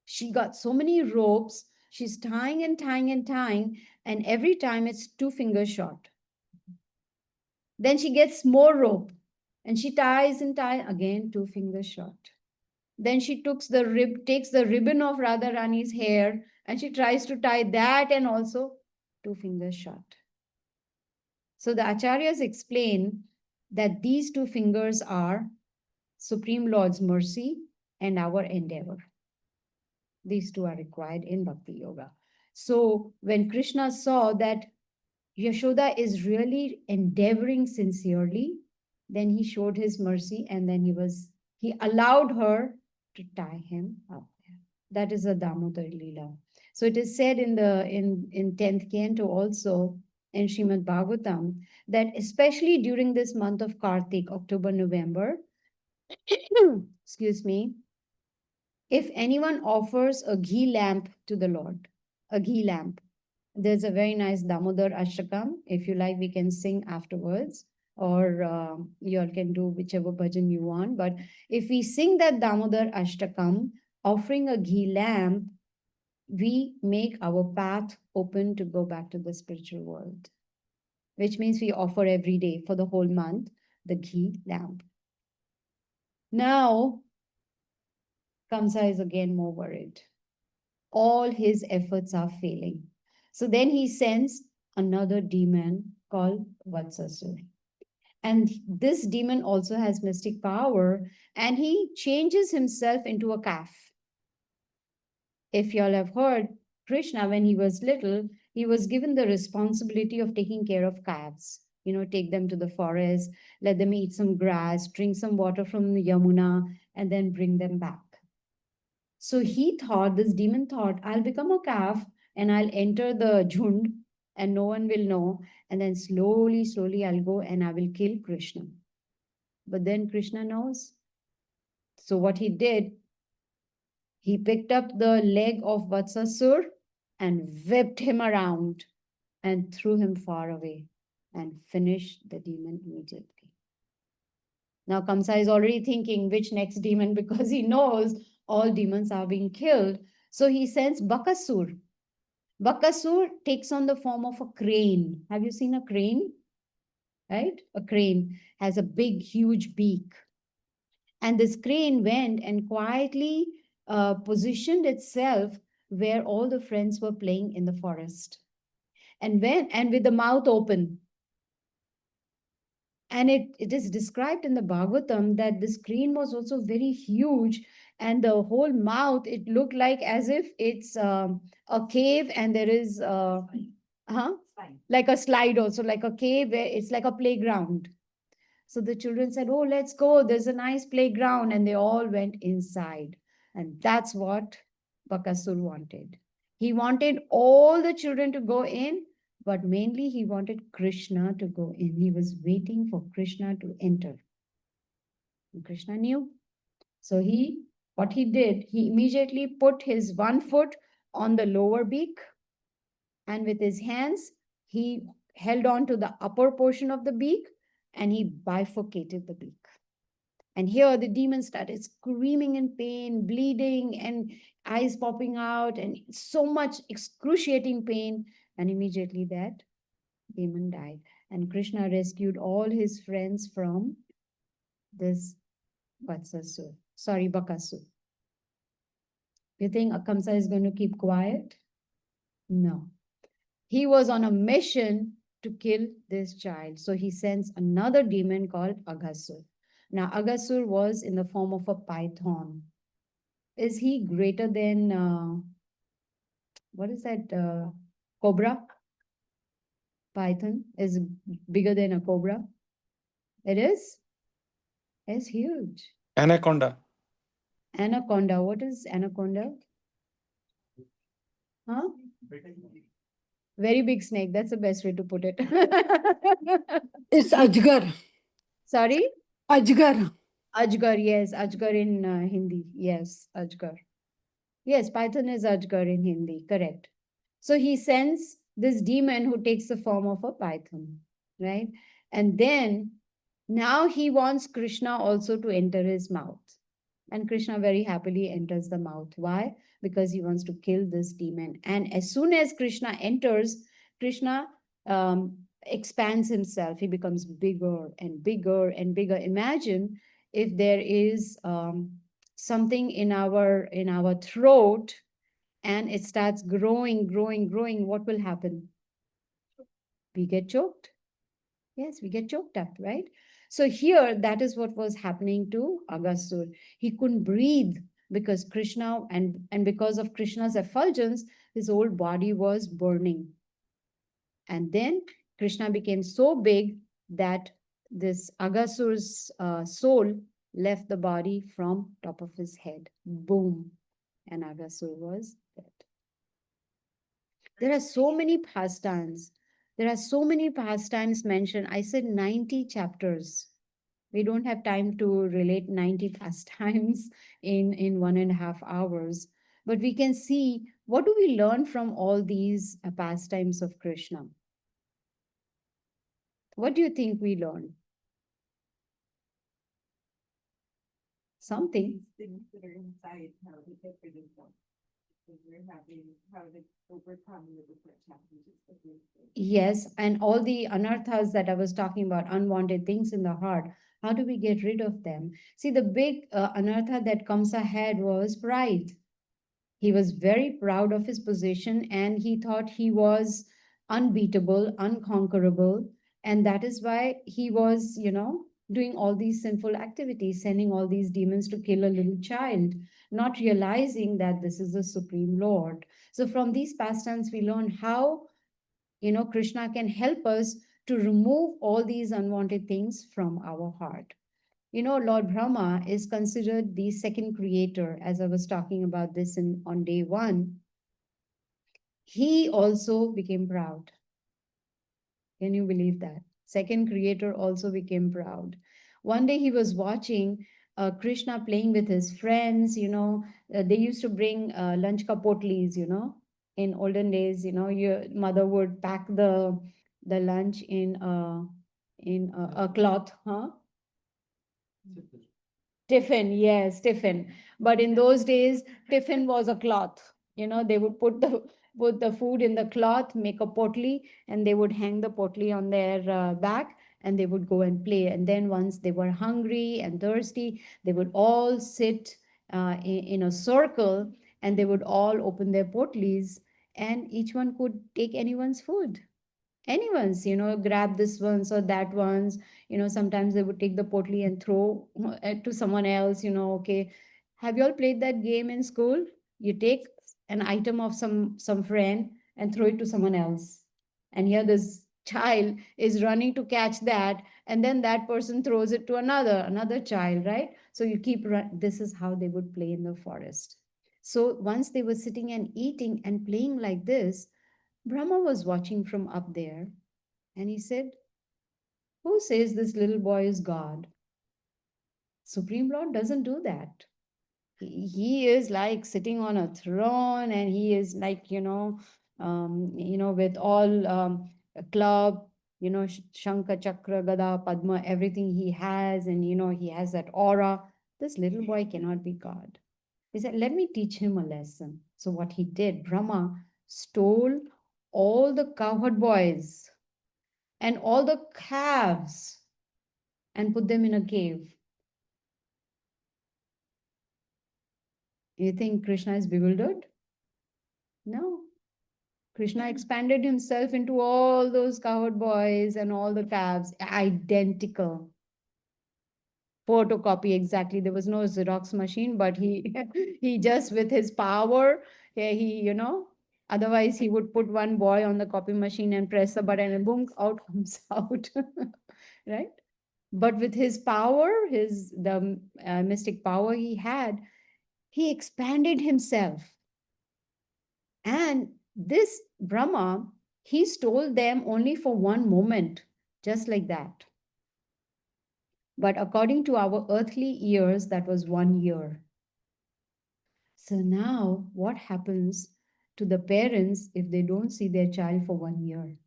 She got so many ropes. She's tying and tying and tying, and every time it's 2 fingers short. Then she gets more rope and she ties and ties again 2 fingers short. Then she takes the ribbon of Radharani's hair and she tries to tie that and also 2 fingers short. So the acharyas explain that these 2 fingers are Supreme Lord's mercy and our endeavor. These two are required in Bhakti Yoga. So when Krishna saw that Yashoda is really endeavoring sincerely, then he showed his mercy and then he was He allowed her to tie him up there. That is a Damodar Leela. So it is said in the in 10th canto also in Srimad Bhagavatam that especially during this month of Kartik, October, November, excuse me, if anyone offers a ghee lamp to the Lord, a ghee lamp, there's a very nice Damodar Ashtakam. If you like, we can sing afterwards, or you all can do whichever bhajan you want. But if we sing that Damodar Ashtakam, offering a ghee lamp, we make our path open to go back to the spiritual world, which means we offer every day for the whole month the ghee lamp. Now, Kamsa is again more worried. All his efforts are failing. So then he sends another demon called Vatsasur. And this demon also has mystic power, and he changes himself into a calf. If y'all have heard, Krishna, when he was little, he was given the responsibility of taking care of calves. You know, take them to the forest, let them eat some grass, drink some water from the Yamuna, and then bring them back. So he thought, this demon thought, I'll become a calf and I'll enter the jhund and no one will know. And then slowly, slowly I'll go and I will kill Krishna. But then Krishna knows. So what he did, he picked up the leg of Vatsasur and whipped him around and threw him far away and finished the demon immediately. Now Kamsa is already thinking which next demon because he knows all demons are being killed. So he sends Bakasur. Bakasur takes on the form of a crane. Have you seen a crane? Right? A crane has a big, huge beak. And this crane went and quietly positioned itself where all the friends were playing in the forest. And with the mouth open. And it is described in the Bhagavatam that the screen was also very huge, and the whole mouth, it looked like as if it's a cave and there is like a slide also, like a cave where it's like a playground. So the children said, oh, let's go, there's a nice playground, and they all went inside. And that's what Bakasur wanted. He wanted all the children to go in, but mainly he wanted Krishna to go in. He was waiting for Krishna to enter. And Krishna knew. So what he did, he immediately put his one foot on the lower beak, and with his hands, he held on to the upper portion of the beak and he bifurcated the beak. And here the demon started screaming in pain, bleeding, and eyes popping out, and so much excruciating pain. And immediately that demon died. And Krishna rescued all his friends from this Vatsasur. Sorry, Bakasur. You think Kamsa is going to keep quiet? No. He was on a mission to kill this child. So he sends another demon called Aghasur. Now, Aghasur was in the form of a python. Is he greater than, what is that, cobra? Python is bigger than a cobra. It is? It's huge. Anaconda. Anaconda. What is anaconda? Huh? Very big snake. That's the best way to put it. It's Ajgar. Sorry? Ajgar. Ajgar, yes. Ajgar in Hindi. Yes, Ajgar. Yes, Python is Ajgar in Hindi. Correct. So he sends this demon who takes the form of a python, right? And then now he wants Krishna also to enter his mouth. And Krishna very happily enters the mouth. Why? Because he wants to kill this demon. And as soon as Krishna enters, Krishna expands himself. He becomes bigger and bigger and bigger. Imagine if there is something in our throat and it starts growing, what will happen? We get choked. Yes, we get choked up, right? So here, that is what was happening to Aghasur. He couldn't breathe because Krishna, and because of Krishna's effulgence, his whole body was burning. And then Krishna became so big that this Aghasur's soul left the body from top of his head. Boom. And Aghasur was dead. There are so many pastimes. There are so many pastimes mentioned. I said 90 chapters. We don't have time to relate 90 pastimes in 1.5 hours. But we can see, what do we learn from all these pastimes of Krishna? What do you think we learn? Something. These things that are inside, how to get rid of them. When we're having, how to overcome the different challenges that we face. Yes, and all the anarthas that I was talking about, unwanted things in the heart, how do we get rid of them? See, the big anartha that comes ahead was pride. He was very proud of his position and he thought he was unbeatable, unconquerable. And that is why he was, doing all these sinful activities, sending all these demons to kill a little child, not realizing that this is the Supreme Lord. So, from these pastimes, we learn how, Krishna can help us to remove all these unwanted things from our heart. Lord Brahma is considered the second creator, as I was talking about this on day one. He also became proud. Can you believe that? Second creator also became proud. One day he was watching Krishna playing with his friends. They used to bring lunch kapotlis, in olden days. Your mother would pack the lunch in a cloth, huh? Tiffin, yes, tiffin. But in those days, tiffin was a cloth. They would put the food in the cloth, make a potli, and they would hang the potli on their back, and they would go and play. And then once they were hungry and thirsty, they would all sit in a circle, and they would all open their potlis, and each one could take anyone's food. Anyone's, grab this one's or that one's. Sometimes they would take the potli and throw to someone else. Okay, have you all played that game in school? You take an item of some friend and throw it to someone else, and here this child is running to catch that, and then that person throws it to another child, right? So you keep this is how they would play in the forest. So once they were sitting and eating and playing like this, Brahma was watching from up there, and he said, "Who says this little boy is God? Supreme Lord doesn't do that. He is like sitting on a throne, and he is like, with all a club, Shankha, Chakra, Gada, Padma, everything he has, and, he has that aura. This little boy cannot be God." He said, "Let me teach him a lesson." So what he did, Brahma stole all the cowherd boys and all the calves and put them in a cave. You think Krishna is bewildered? No. Krishna expanded himself into all those cowherd boys and all the calves, identical. Photocopy exactly. There was no Xerox machine, but he he just with his power, otherwise he would put one boy on the copy machine and press the button and boom, out comes out. Right? But with his power, the mystic power he had, he expanded himself. And this Brahma, he stole them only for one moment, just like that. But according to our earthly years, that was 1 year. So now, what happens to the parents if they don't see their child for 1 year?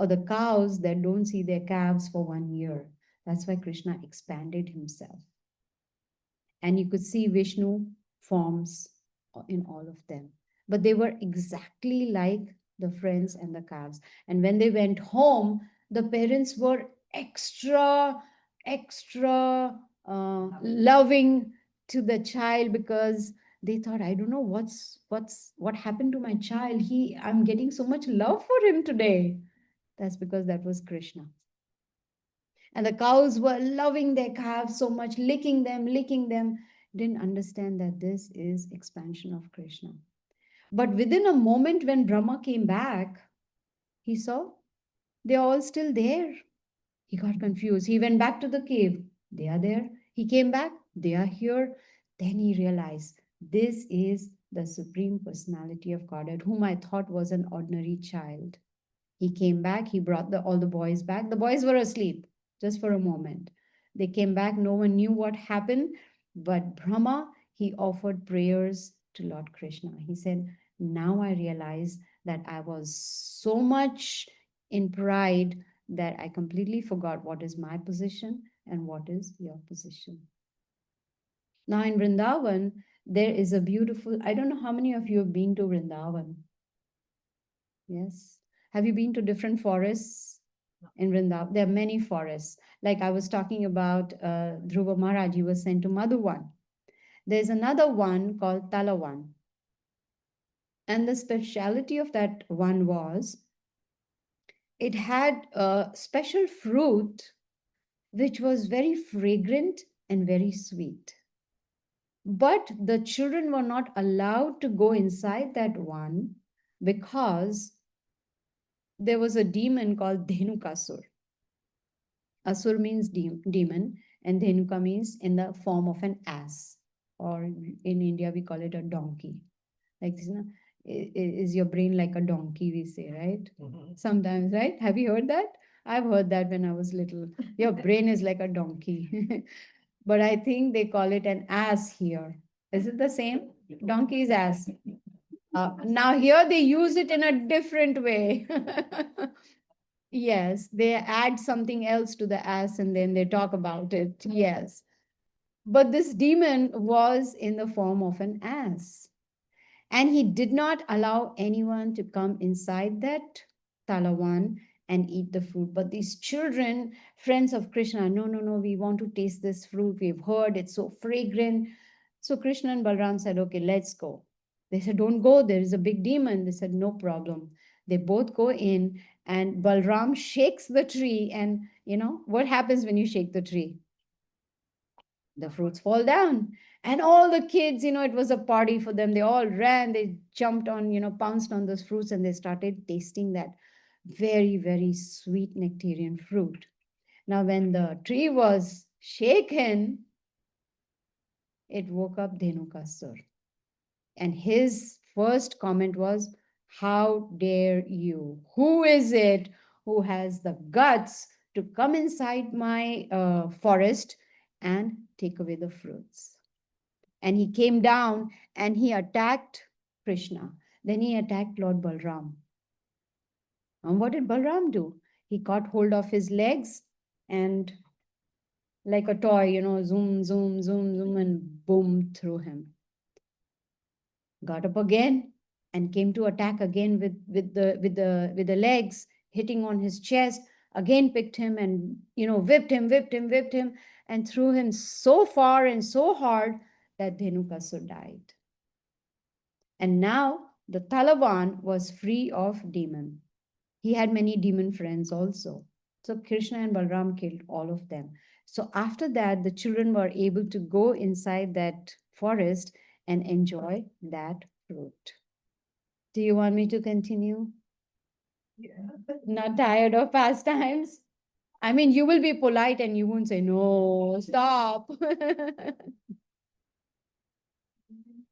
Or the cows that don't see their calves for 1 year? That's why Krishna expanded himself. And you could see Vishnu forms in all of them. But they were exactly like the friends and the calves. And when they went home, the parents were extra loving to the child, because they thought, I don't know what happened to my child. I'm getting so much love for him today. That's because that was Krishna. And the cows were loving their calves so much, licking them, didn't understand that this is expansion of Krishna. But within a moment, when Brahma came back, he saw they're all still there. He got confused. He went back to the cave. They are there. He came back, they are here. Then he realized this is the Supreme Personality of Godhead, whom I thought was an ordinary child. He came back, he brought all the boys back. The boys were asleep just for a moment. They came back, no one knew what happened, but Brahma, he offered prayers to Lord Krishna. He said, now I realize that I was so much in pride that I completely forgot what is my position and what is your position. Now in Vrindavan, there is a beautiful, I don't know how many of you have been to Vrindavan. Yes. Have you been to different forests in Vrindavan? There are many forests. Like I was talking about Dhruva Maharaj, he was sent to Madhuvan. There's another one called Talavan. And the speciality of that one was it had a special fruit which was very fragrant and very sweet. But the children were not allowed to go inside that one because there was a demon called Dhenukasur. Asur means demon, and Dhenuka means in the form of an ass, or in India we call it a donkey. Like this, is your brain like a donkey? We say, right? Sometimes, right? Have you heard that? I've heard that when I was little. Your brain is like a donkey, but I think they call it an ass here. Is it the same? Donkey's ass. Now here they use it in a different way. Yes, they add something else to the ass and then they talk about it. Yes. But this demon was in the form of an ass. And he did not allow anyone to come inside that talawan and eat the fruit. But these children, friends of Krishna, no, no, no, we want to taste this fruit. We've heard it's so fragrant. So Krishna and Balram said, okay, let's go. They said, don't go. There is a big demon. They said, no problem. They both go in and Balram shakes the tree. And you know, what happens when you shake the tree? The fruits fall down. And all the kids, you know, it was a party for them. They all ran, they jumped on, you know, pounced on those fruits and they started tasting that very, very sweet nectarian fruit. Now, when the tree was shaken, it woke up Dhenukasur. And his first comment was, how dare you? Who is it who has the guts to come inside my forest and take away the fruits? And he came down and he attacked Krishna. Then he attacked Lord Balram. And what did Balram do? He caught hold of his legs and, like a toy, you know, zoom, zoom, zoom, zoom, and boom, threw him. Got up again and came to attack again with the legs, hitting on his chest. Again picked him and, you know, whipped him, and threw him so far and so hard that Dhenukasur died. And now the Talavan was free of demon. He had many demon friends also. So Krishna and Balram killed all of them. So after that, the children were able to go inside that forest and enjoy that fruit. Do you want me to continue? Yeah. Not tired of pastimes? I mean, you will be polite and you won't say, no, stop.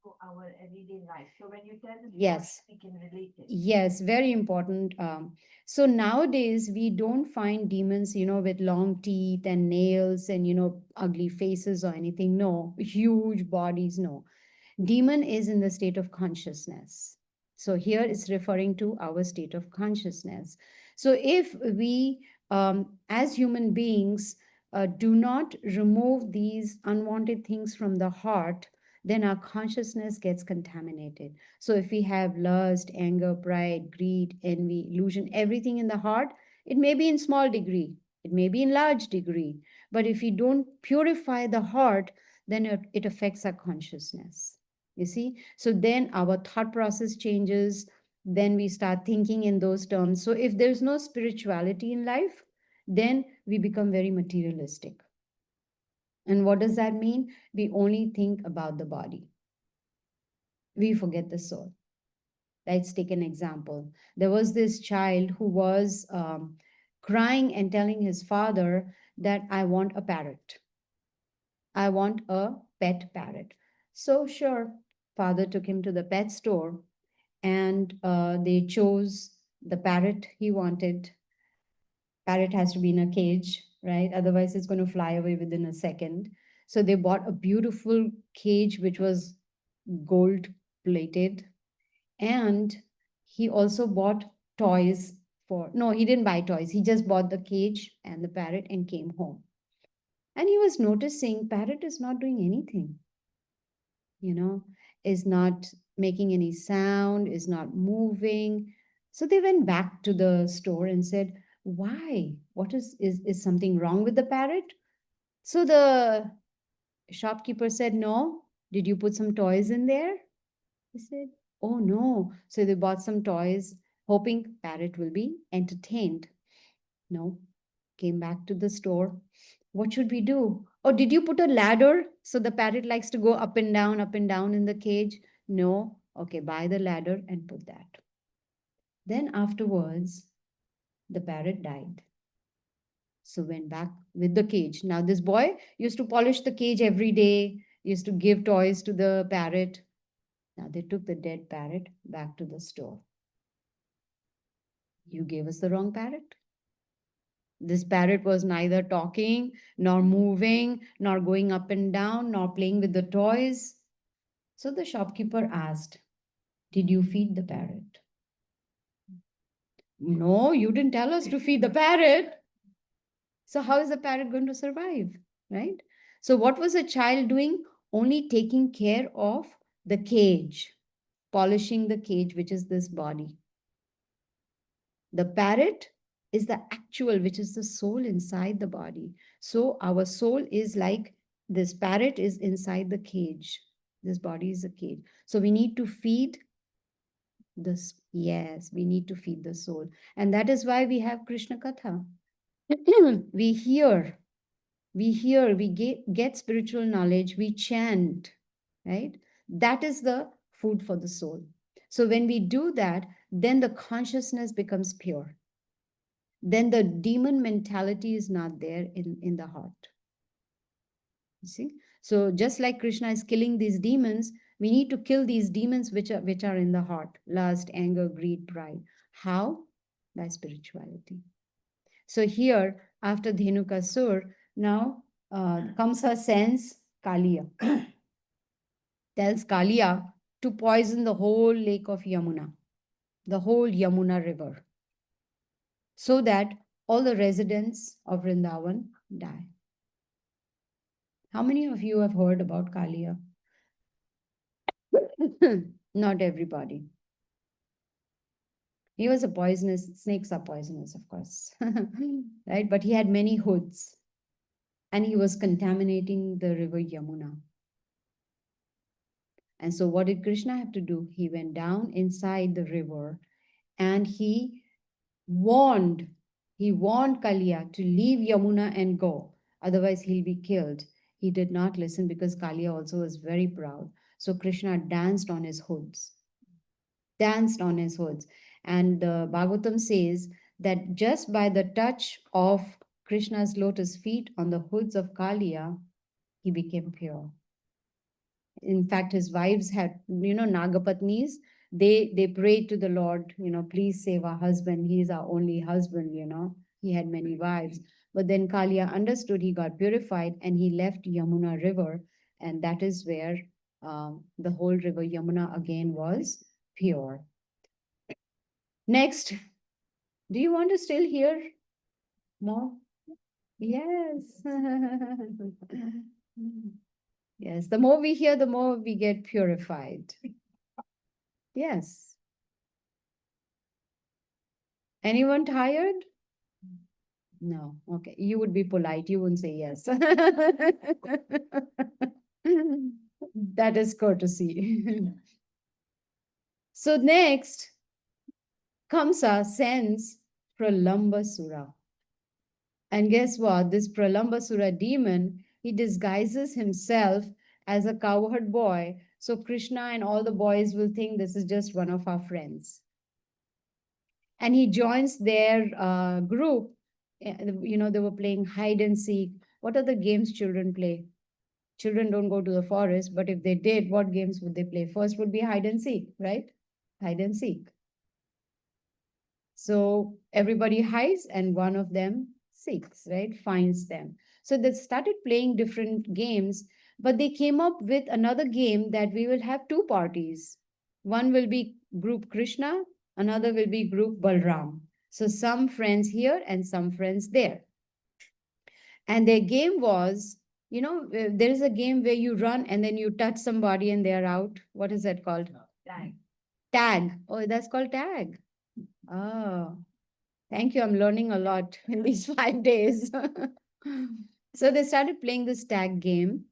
For our everyday life. So when you tell the Yes. story, we can relate it. Yes, very important. So nowadays we don't find demons, you know, with long teeth and nails and, you know, ugly faces or anything. No, huge bodies. No. Demon is in the state of consciousness. So here it's referring to our state of consciousness. So if we, as human beings, do not remove these unwanted things from the heart, then our consciousness gets contaminated. So if we have lust, anger, pride, greed, envy, illusion, everything in the heart, it may be in small degree, it may be in large degree, but if we don't purify the heart, then it affects our consciousness. You see? So then our thought process changes, then we start thinking in those terms. So if there's no spirituality in life, then we become very materialistic. And what does that mean? We only think about the body. We forget the soul. Let's take an example. There was this child who was crying and telling his father that I want a parrot. I want a pet parrot. So, sure, father took him to the pet store and they chose the parrot he wanted. Parrot has to be in a cage, right? Otherwise, it's going to fly away within a second. So, they bought a beautiful cage which was gold plated. And he also bought toys for, no, he didn't buy toys. He just bought the cage and the parrot and came home. And he was noticing parrot is not doing anything, you know, is not making any sound, is not moving. So they went back to the store and said, why? What is something wrong with the parrot? So the shopkeeper said, no. Did you put some toys in there? He said, oh no. So they bought some toys, hoping parrot will be entertained. No, came back to the store. What should we do? Oh, did you put a ladder? So the parrot likes to go up and down in the cage. No. Okay, buy the ladder and put that. Then afterwards, the parrot died. So went back with the cage. Now this boy used to polish the cage every day, used to give toys to the parrot. Now they took the dead parrot back to the store. You gave us the wrong parrot. This parrot was neither talking, nor moving, nor going up and down, nor playing with the toys. So the shopkeeper asked, did you feed the parrot? No, you didn't tell us to feed the parrot. So how is the parrot going to survive? Right? So what was the child doing? Only taking care of the cage, polishing the cage, which is this body. The parrot is the actual, which is the soul inside the body. So our soul is like this parrot is inside the cage. This body is a cage. So we need to feed this. Yes, we need to feed the soul. And that is why we have Krishna Katha. we hear, we get spiritual knowledge, we chant, right? That is the food for the soul. So when we do that, then the consciousness becomes pure. Then the demon mentality is not there in the heart. You see? So just like Krishna is killing these demons, we need to kill these demons which are in the heart: lust, anger, greed, pride. How? By spirituality. So here, after Dhenukasur, now Kamsa sends Kaliya, tells Kaliya to poison the whole lake of Yamuna, the whole Yamuna river, so that all the residents of Vrindavan die. How many of you have heard about Kaliya? Not everybody. He was a poisonous, snakes are poisonous, of course, right? But he had many hoods and he was contaminating the river Yamuna. And so what did Krishna have to do? He went down inside the river and he warned Kaliya to leave Yamuna and go. Otherwise, he'll be killed. He did not listen because Kaliya also was very proud. So Krishna danced on his hoods. Danced on his hoods. And the Bhagavatam says that just by the touch of Krishna's lotus feet on the hoods of Kaliya, he became pure. In fact, his wives had, Nagapatnis, they prayed to the Lord, please save our husband. He is our only husband, He had many wives. But then Kaliya understood, he got purified and he left Yamuna river. And that is where the whole river Yamuna again was pure. Next, do you want to still hear more? Yes. Yes, the more we hear, the more we get purified. Yes. Anyone tired? No. Okay. You would be polite. You wouldn't say yes. That is courtesy. So next, Kamsa sends Pralambasura. And guess what? This Pralambasura demon, he disguises himself as a cowherd boy. So Krishna and all the boys will think this is just one of our friends. And he joins their group. They were playing hide and seek. What are the games children play? Children don't go to the forest, but if they did, what games would they play? First would be hide and seek, right? Hide and seek. So everybody hides and one of them seeks, right? Finds them. So they started playing different games, but they came up with another game that we will have two parties. One will be group Krishna, another will be group Balram. So some friends here and some friends there. And their game was, there is a game where you run and then you touch somebody and they're out. What is that called? Tag. Tag. Oh, that's called tag. Oh, thank you. I'm learning a lot in these 5 days. So they started playing this tag game,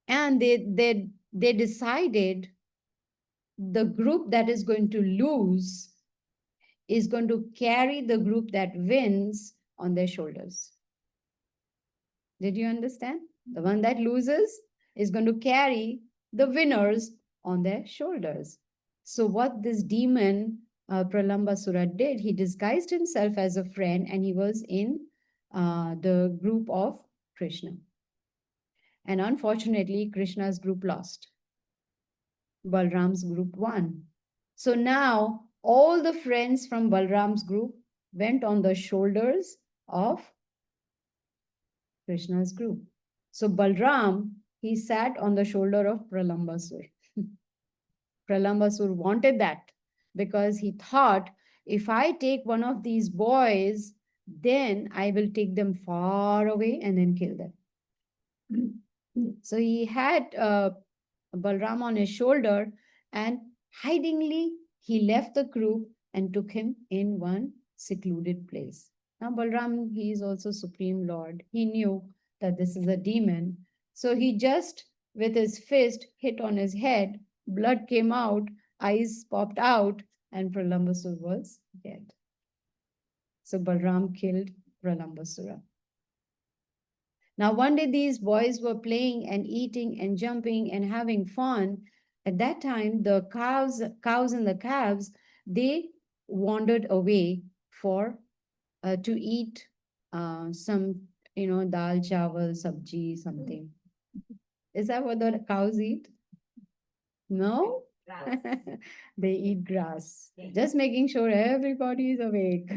and they decided the group that is going to lose is going to carry the group that wins on their shoulders. Did you understand? The one that loses is going to carry the winners on their shoulders. So what this demon Pralambasura did, he disguised himself as a friend and he was in the group of Krishna. And unfortunately, Krishna's group lost. Balram's group won. So now all the friends from Balram's group went on the shoulders of Krishna's group. So Balram, he sat on the shoulder of Pralambasur. Pralambasur wanted that because he thought, if I take one of these boys, then I will take them far away and then kill them. So he had Balram on his shoulder, and hidingly he left the group and took him in one secluded place. Now Balram, he is also Supreme Lord. He knew that this is a demon. So he just, with his fist, hit on his head. Blood came out, eyes popped out, and Pralambasur was dead. So Balram killed Pralambasura. Now, one day these boys were playing and eating and jumping and having fun. At that time, the cows and the calves, they wandered away for to eat some, dal, chawal, sabji, something. Is that what the cows eat? No? Grass. They eat grass. Just making sure everybody is awake.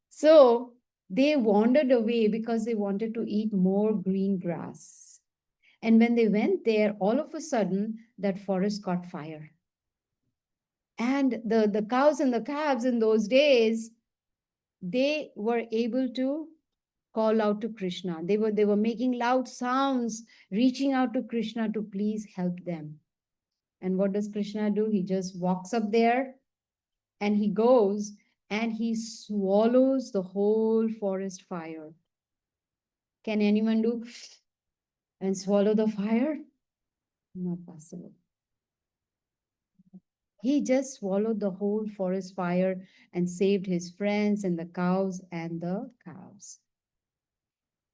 So they wandered away because they wanted to eat more green grass. And when they went there, all of a sudden, that forest caught fire. And the cows and the calves in those days, they were able to call out to Krishna. They were making loud sounds, reaching out to Krishna to please help them. And what does Krishna do? He just walks up there and he goes and he swallows the whole forest fire. Can anyone do and swallow the fire? Not possible. He just swallowed the whole forest fire and saved his friends and the cows and the calves.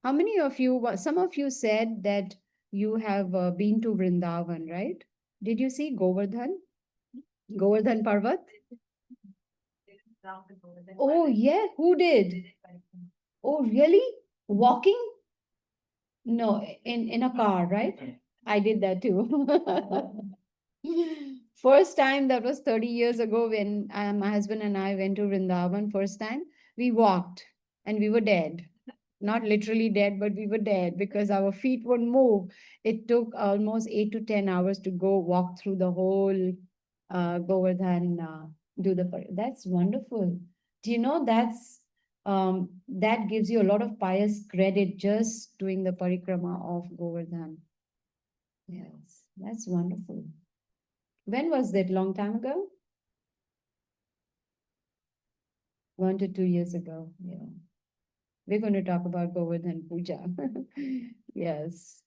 How many of you, some of you said that you have been to Vrindavan, right? Did you see Govardhan? Govardhan Parvat? Oh, yeah. Who did? Oh, really? Walking? No, in a car, right? I did that too. First time, that was 30 years ago when my husband and I went to Vrindavan. First time, we walked and we were dead. Not literally dead, but we were dead because our feet wouldn't move. It took almost 8 to 10 hours to go walk through the whole Govardhan, that's wonderful. Do you know that gives you a lot of pious credit just doing the parikrama of Govardhan. Yes, that's wonderful. When was that? Long time ago? 1 to 2 years ago. Yeah. We're going to talk about Govardhan Puja. Yes.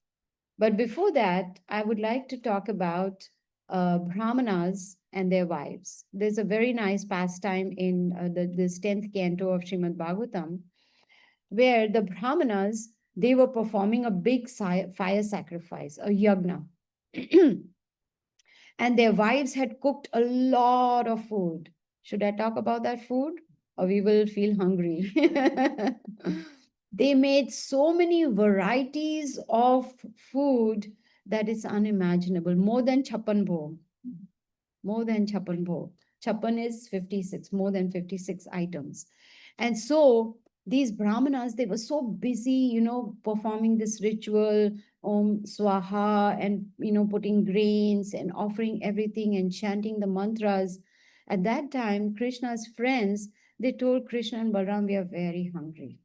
But before that, I would like to talk about Brahmanas and their wives. There's a very nice pastime in this 10th canto of Srimad Bhagavatam, where the Brahmanas, they were performing a big fire sacrifice, a yagna. And their wives had cooked a lot of food. Should I talk about that food? Or we will feel hungry. They made so many varieties of food that is unimaginable, more than Chappan Bhog, more than Chappan Bhog. Chappan is 56, more than 56 items. And so these brahmanas, they were so busy, performing this ritual, Om Swaha, and, putting grains and offering everything and chanting the mantras. At that time, Krishna's friends, they told Krishna and Balaram, we are very hungry.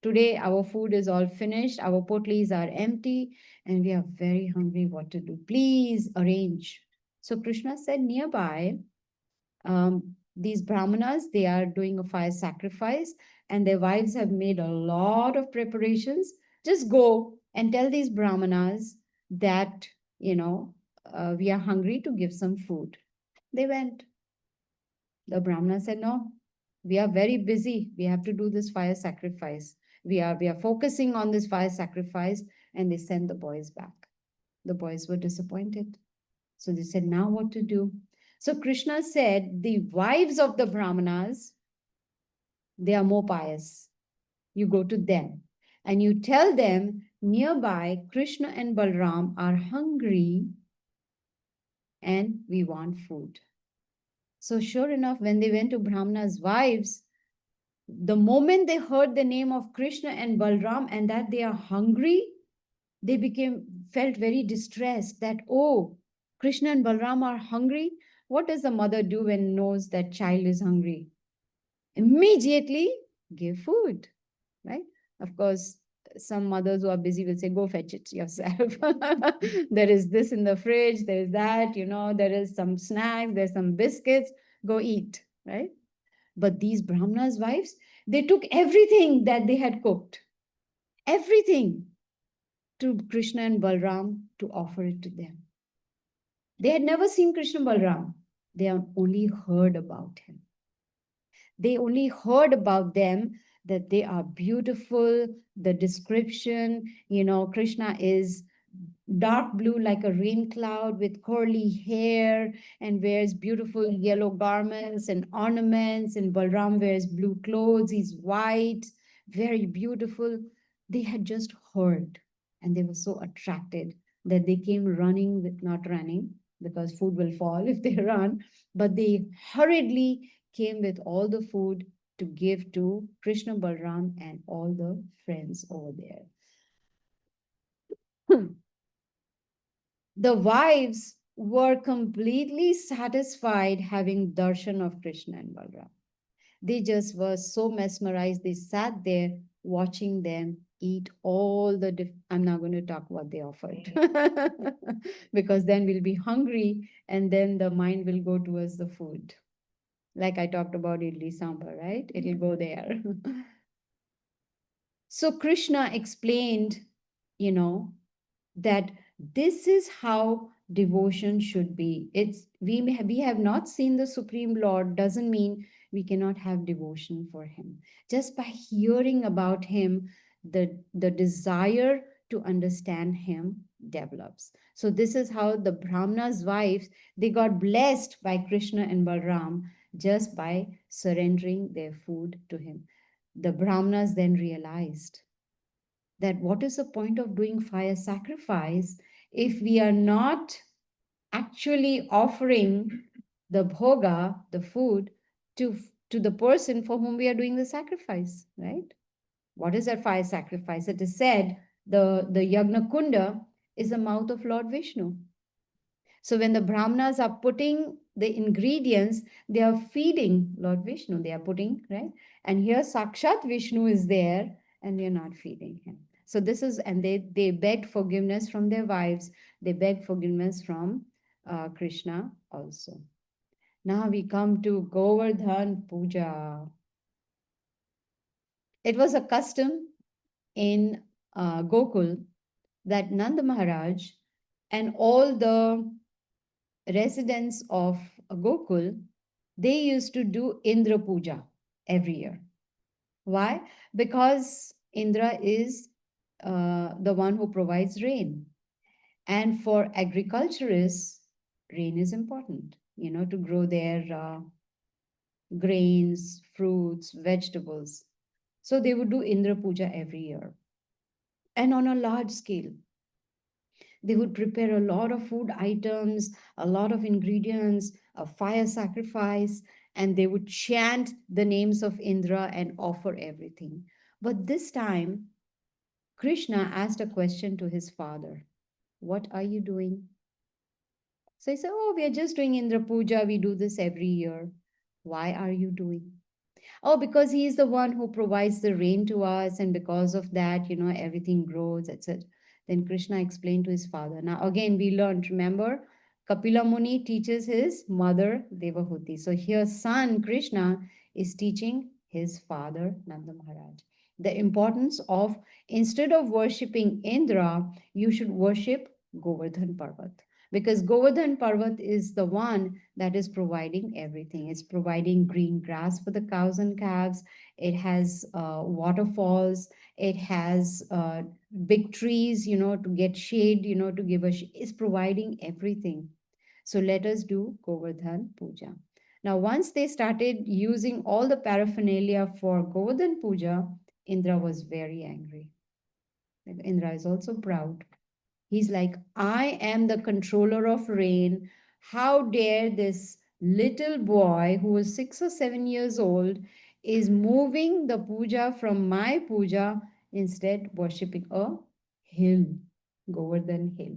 Today, our food is all finished, our potlis are empty, and we are very hungry. What to do? Please arrange. So Krishna said, nearby, these brahmanas, they are doing a fire sacrifice, and their wives have made a lot of preparations. Just go and tell these brahmanas that, we are hungry, to give some food. They went. The brahmana said, no, we are very busy. We have to do this fire sacrifice. We are focusing on this fire sacrifice. And they sent the boys back. The boys were disappointed. So they said, now what to do? So Krishna said, the wives of the brahmanas, they are more pious. You go to them and you tell them, nearby Krishna and Balram are hungry and we want food. So sure enough, when they went to Brahmana's wives, the moment they heard the name of Krishna and Balram and that they are hungry, they felt very distressed that, oh, Krishna and Balram are hungry. What does the mother do when knows that child is hungry? Immediately give food, right? Of course, some mothers who are busy will say, go fetch it yourself. There is this in the fridge, there is that, there is some snack, there's some biscuits, go eat, right? But these Brahmanas' wives, they took everything that they had cooked, everything, to Krishna and Balram to offer it to them. They had never seen Krishna Balram. They had only heard about him. They only heard about them, that they are beautiful. The description, Krishna is dark blue like a rain cloud with curly hair and wears beautiful yellow garments and ornaments. And Balram wears blue clothes. He's white, very beautiful. They had just heard and they were so attracted that they came running, with not running because food will fall if they run, but they hurriedly came with all the food to give to Krishna, Balram, and all the friends over there. The wives were completely satisfied having darshan of Krishna and Balram. They just were so mesmerized. They sat there watching them eat all the I'm not going to talk what they offered because then we'll be hungry and then the mind will go towards the food. Like I talked about idli sambar, right? It'll go there. So Krishna explained, that this is how devotion should be. We have not seen the Supreme Lord doesn't mean we cannot have devotion for him. Just by hearing about him, the desire to understand him develops. So this is how the Brahmana's wives, they got blessed by Krishna and Balram just by surrendering their food to him. The Brahmanas then realized that what is the point of doing fire sacrifice if we are not actually offering the bhoga, the food, to the person for whom we are doing the sacrifice, right? What is that fire sacrifice? It is said the Yagna Kunda is the mouth of Lord Vishnu. So when the Brahmanas are putting the ingredients, they are feeding Lord Vishnu. They are putting, right? And here Sakshat Vishnu is there and they are not feeding him. So this is, and they begged forgiveness from their wives. They begged forgiveness from Krishna also. Now we come to Govardhan Puja. It was a custom in Gokul that Nanda Maharaj and all the residents of Gokul, they used to do Indra Puja every year. Why? Because Indra is the one who provides rain. And for agriculturists, rain is important, to grow their grains, fruits, vegetables. So they would do Indra Puja every year and on a large scale. They would prepare a lot of food items, a lot of ingredients, a fire sacrifice, and they would chant the names of Indra and offer everything. But this time, Krishna asked a question to his father. What are you doing? So he said, oh, we are just doing Indra Puja. We do this every year. Why are you doing? Oh, because he is the one who provides the rain to us, and because of that, everything grows, etc. Then Krishna explained to his father. Now, again, we learned, remember, Kapila Muni teaches his mother Devahuti. So here, son Krishna is teaching his father Nanda Maharaj the importance of, instead of worshipping Indra, you should worship Govardhan Parvat. Because Govardhan Parvat is the one that is providing everything. It's providing green grass for the cows and calves. It has waterfalls. It has big trees, to get shade, to give us. It's providing everything. So let us do Govardhan Puja. Now, once they started using all the paraphernalia for Govardhan Puja, Indra was very angry. Indra is also proud. He's like, I am the controller of rain. How dare this little boy who was 6 or 7 years old is moving the puja from my puja, instead worshipping a hill, Govardhan hill.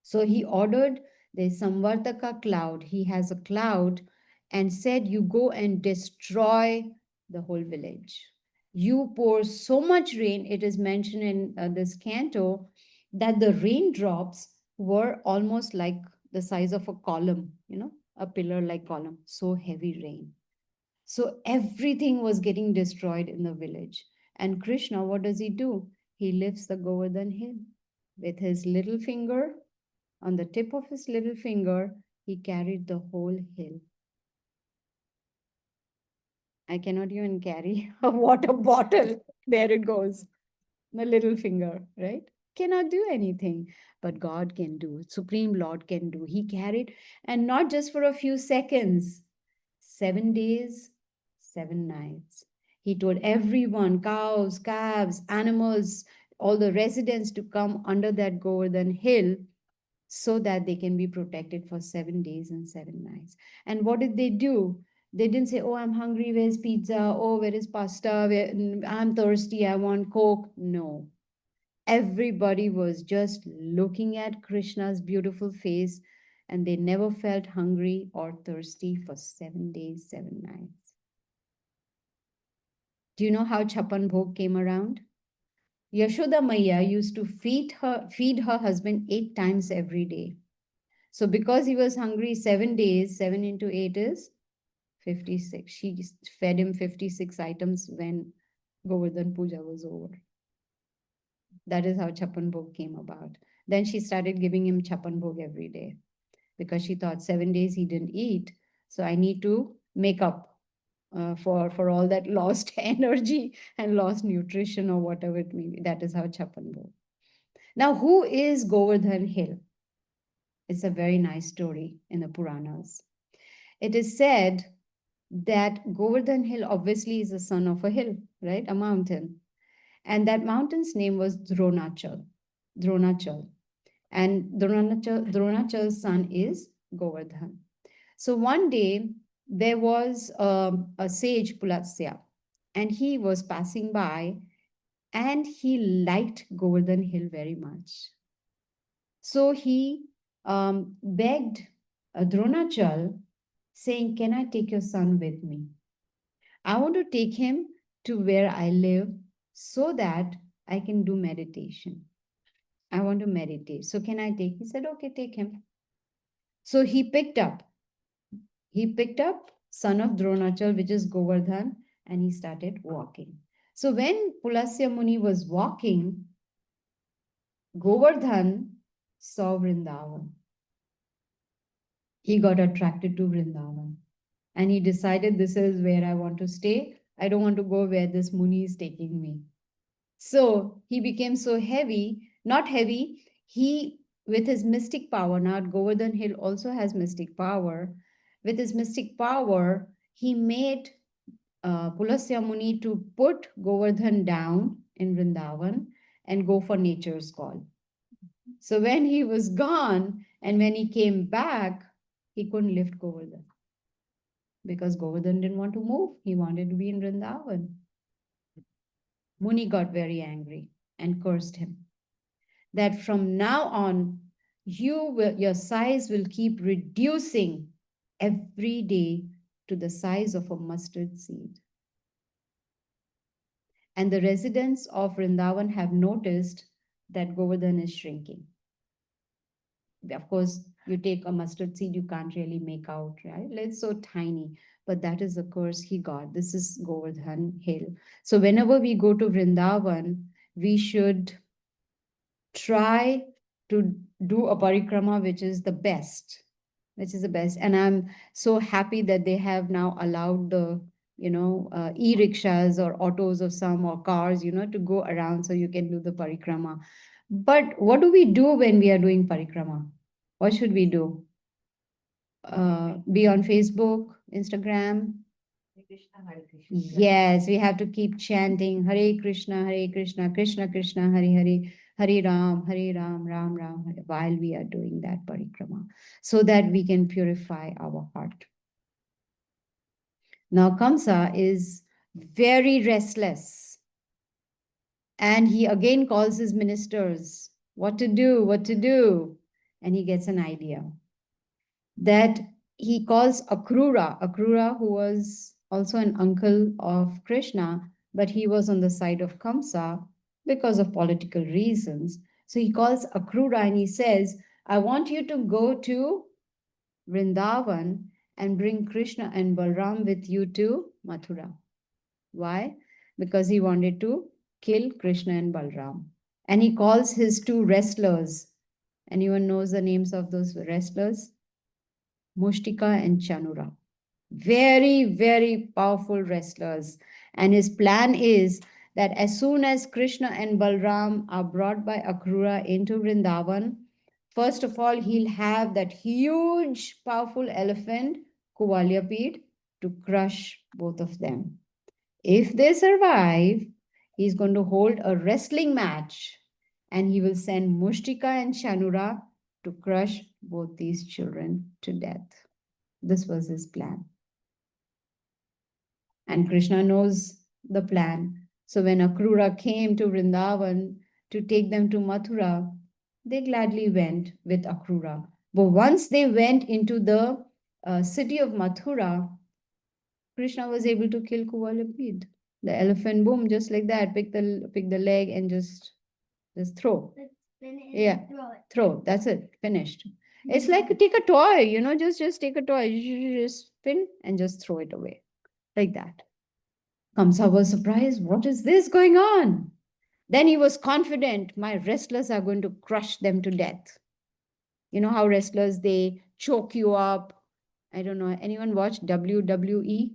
So he ordered the Samvartaka cloud. He has a cloud and said, you go and destroy the whole village. You pour so much rain, it is mentioned in this canto, that the raindrops were almost like the size of a column, a pillar like column, so heavy rain. So everything was getting destroyed in the village. And Krishna, what does he do? He lifts the Govardhan hill with his little finger. On the tip of his little finger, he carried the whole hill. I cannot even carry a water bottle. There it goes. The little finger, right? Cannot do anything. But God can do. Supreme Lord can do. He carried, and not just for a few seconds, 7 days, 7 nights. He told everyone, cows, calves, animals, all the residents to come under that Govardhan hill so that they can be protected for 7 days and 7 nights. And what did they do? They didn't say, oh, I'm hungry, where's pizza? Oh, where is pasta? I'm thirsty, I want Coke. No. Everybody was just looking at Krishna's beautiful face, and they never felt hungry or thirsty for 7 days, 7 nights. Do you know how Chapan Bhog came around? Yashoda Maya used to feed her husband 8 times every day. So because he was hungry 7 days, 7 into 8 is 56. She fed him 56 items when Govardhan Puja was over. That is how Chapan Bhog came about. Then she started giving him Chapan Bhog every day because she thought 7 days he didn't eat. So I need to make up for all that lost energy and lost nutrition or whatever it may be. That is how Chapan Bhog. Now, who is Govardhan Hill? It's a very nice story in the Puranas. It is said that Govardhan Hill obviously is the son of a hill, right? A mountain. And that mountain's name was Dronachal. Dronachal. And Dronachal's son is Govardhan. So one day there was a sage, Pulatsya, and he was passing by and he liked Govardhan Hill very much. So he begged Dronachal, saying, can I take your son with me? I want to take him to where I live so that I can do meditation. I want to meditate. So can I take? He said, okay, take him. So he picked up son of Dronachal, which is Govardhan, and he started walking. So when Pulasya Muni was walking, Govardhan saw Vrindavan. He got attracted to Vrindavan and he decided, this is where I want to stay. I don't want to go where this Muni is taking me. So he became so heavy, not heavy, he, with his mystic power, now Govardhan Hill also has mystic power. With his mystic power, he made Pulasya Muni to put Govardhan down in Vrindavan and go for nature's call. So when he was gone and when he came back, he couldn't lift Govardhan because Govardhan didn't want to move. He wanted to be in Vrindavan. Muni got very angry and cursed him that from now on, your size will keep reducing every day to the size of a mustard seed. And the residents of Vrindavan have noticed that Govardhan is shrinking. Of course, you take a mustard seed, you can't really make out, right? It's so tiny, but that is the curse he got. This is Govardhan hill. So whenever we go to Vrindavan, we should try to do a parikrama which is the best, and I'm so happy that they have now allowed the e-rickshaws or autos of some or cars to go around so you can do the parikrama. But what do we do when we are doing parikrama? What should we do? Be on Facebook, Instagram? Krishna, Hare Krishna. Yes, we have to keep chanting Hare Krishna, Krishna Krishna, Hare Hare, Hare Ram, Ram Ram, Hare, while we are doing that parikrama, so that we can purify our heart. Now, Kamsa is very restless. And he again calls his ministers, what to do. And he gets an idea that he calls Akrura, who was also an uncle of Krishna, but he was on the side of Kamsa because of political reasons. So he calls Akrura and he says, I want you to go to Vrindavan and bring Krishna and Balram with you to Mathura. Why? Because he wanted to kill Krishna and Balram. And he calls his two wrestlers. Anyone knows the names of those wrestlers? Mushtika and Chanura. Very, very powerful wrestlers. And his plan is that as soon as Krishna and Balram are brought by Akrura into Vrindavan, first of all, he'll have that huge, powerful elephant, Kuvalyapid, to crush both of them. If they survive, he's going to hold a wrestling match and he will send Mushtika and Chanura to crush both these children to death. This was his plan. And Krishna knows the plan. So when Akrura came to Vrindavan to take them to Mathura, they gladly went with Akrura. But once they went into the city of Mathura, Krishna was able to kill Kuvalapid. The elephant, boom, just like that, pick the leg and just throw. Yeah, throw. That's it. Finished. It's like take a toy, just take a toy, just spin and just throw it away like that. Kamsa was surprised. What is this going on? Then he was confident. My wrestlers are going to crush them to death. You know how wrestlers, they choke you up. I don't know. Anyone watch WWE?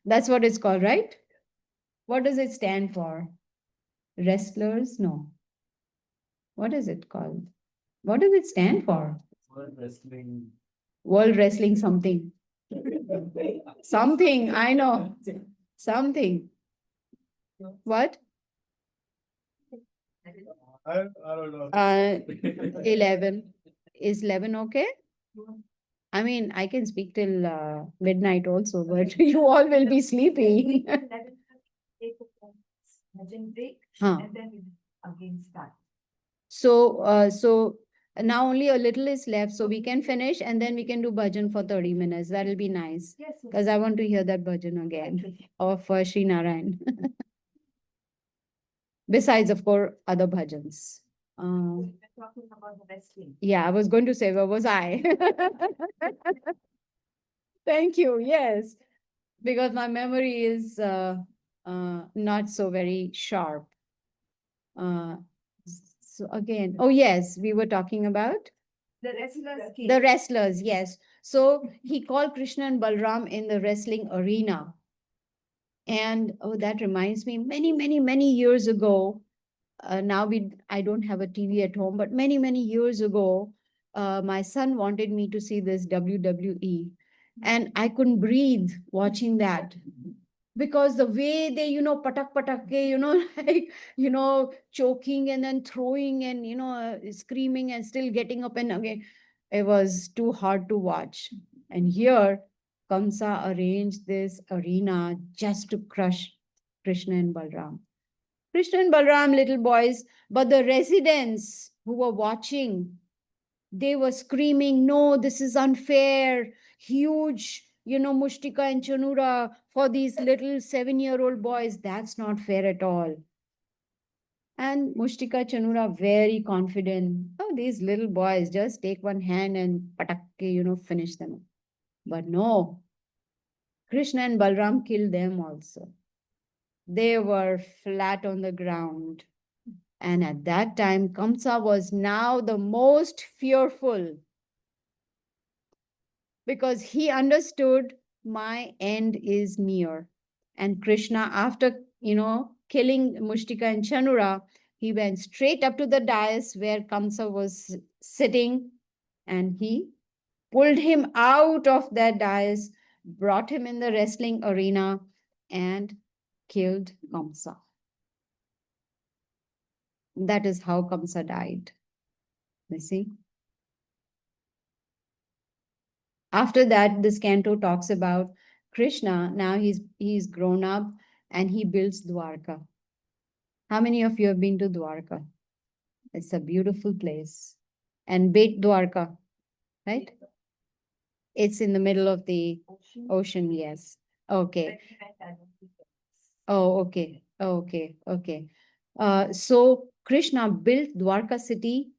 That's what it's called, right? What does it stand for? Wrestlers? No. What is it called? What does it stand for? World Wrestling. World Wrestling something. Something, I know. Something. What? I don't know. 11. Is 11 okay? I mean, I can speak till midnight also, but you all will be sleepy. Huh. And then we again start. So now only a little is left, so we can finish and then we can do bhajan for 30 minutes. That'll be nice. Yes. Because I want to hear that bhajan again of Sri Narayan. Besides, of course, other bhajans. We're talking about the wrestling. Yeah, I was going to say, where was I? Thank you. Yes, because my memory is not so very sharp. So again, oh yes, we were talking about The wrestlers came. the wrestlers. Yes, so he called Krishna and Balram in the wrestling arena. And oh, that reminds me, many years ago. Now I don't have a TV at home, but many years ago, my son wanted me to see this WWE. And I couldn't breathe watching that. Because the way they, patak patak, like, choking and then throwing and, screaming and still getting up and again, it was too hard to watch. And here, Kamsa arranged this arena just to crush Krishna and Balram. Krishna and Balram, little boys, but the residents who were watching, they were screaming, no, this is unfair. Huge, Mushtika and Chanura for these little 7-year-old boys. That's not fair at all. And Mushtika, Chanura, very confident. Oh, these little boys, just take one hand and patakke, finish them. But no, Krishna and Balram killed them also. They were flat on the ground. And at that time, Kamsa was now the most fearful, because he understood my end is near. And Krishna, after, killing Mushtika and Chanura, he went straight up to the dais where Kamsa was sitting, and he pulled him out of that dais, brought him in the wrestling arena, and killed Kamsa. That is how Kamsa died. You see? After that, this canto talks about Krishna. Now he's grown up and he builds Dwarka. How many of you have been to Dwarka? It's a beautiful place. And Bet Dwarka, right? It's in the middle of the ocean, yes. Okay. Oh, okay. Okay. Okay. So Krishna built Dwarka city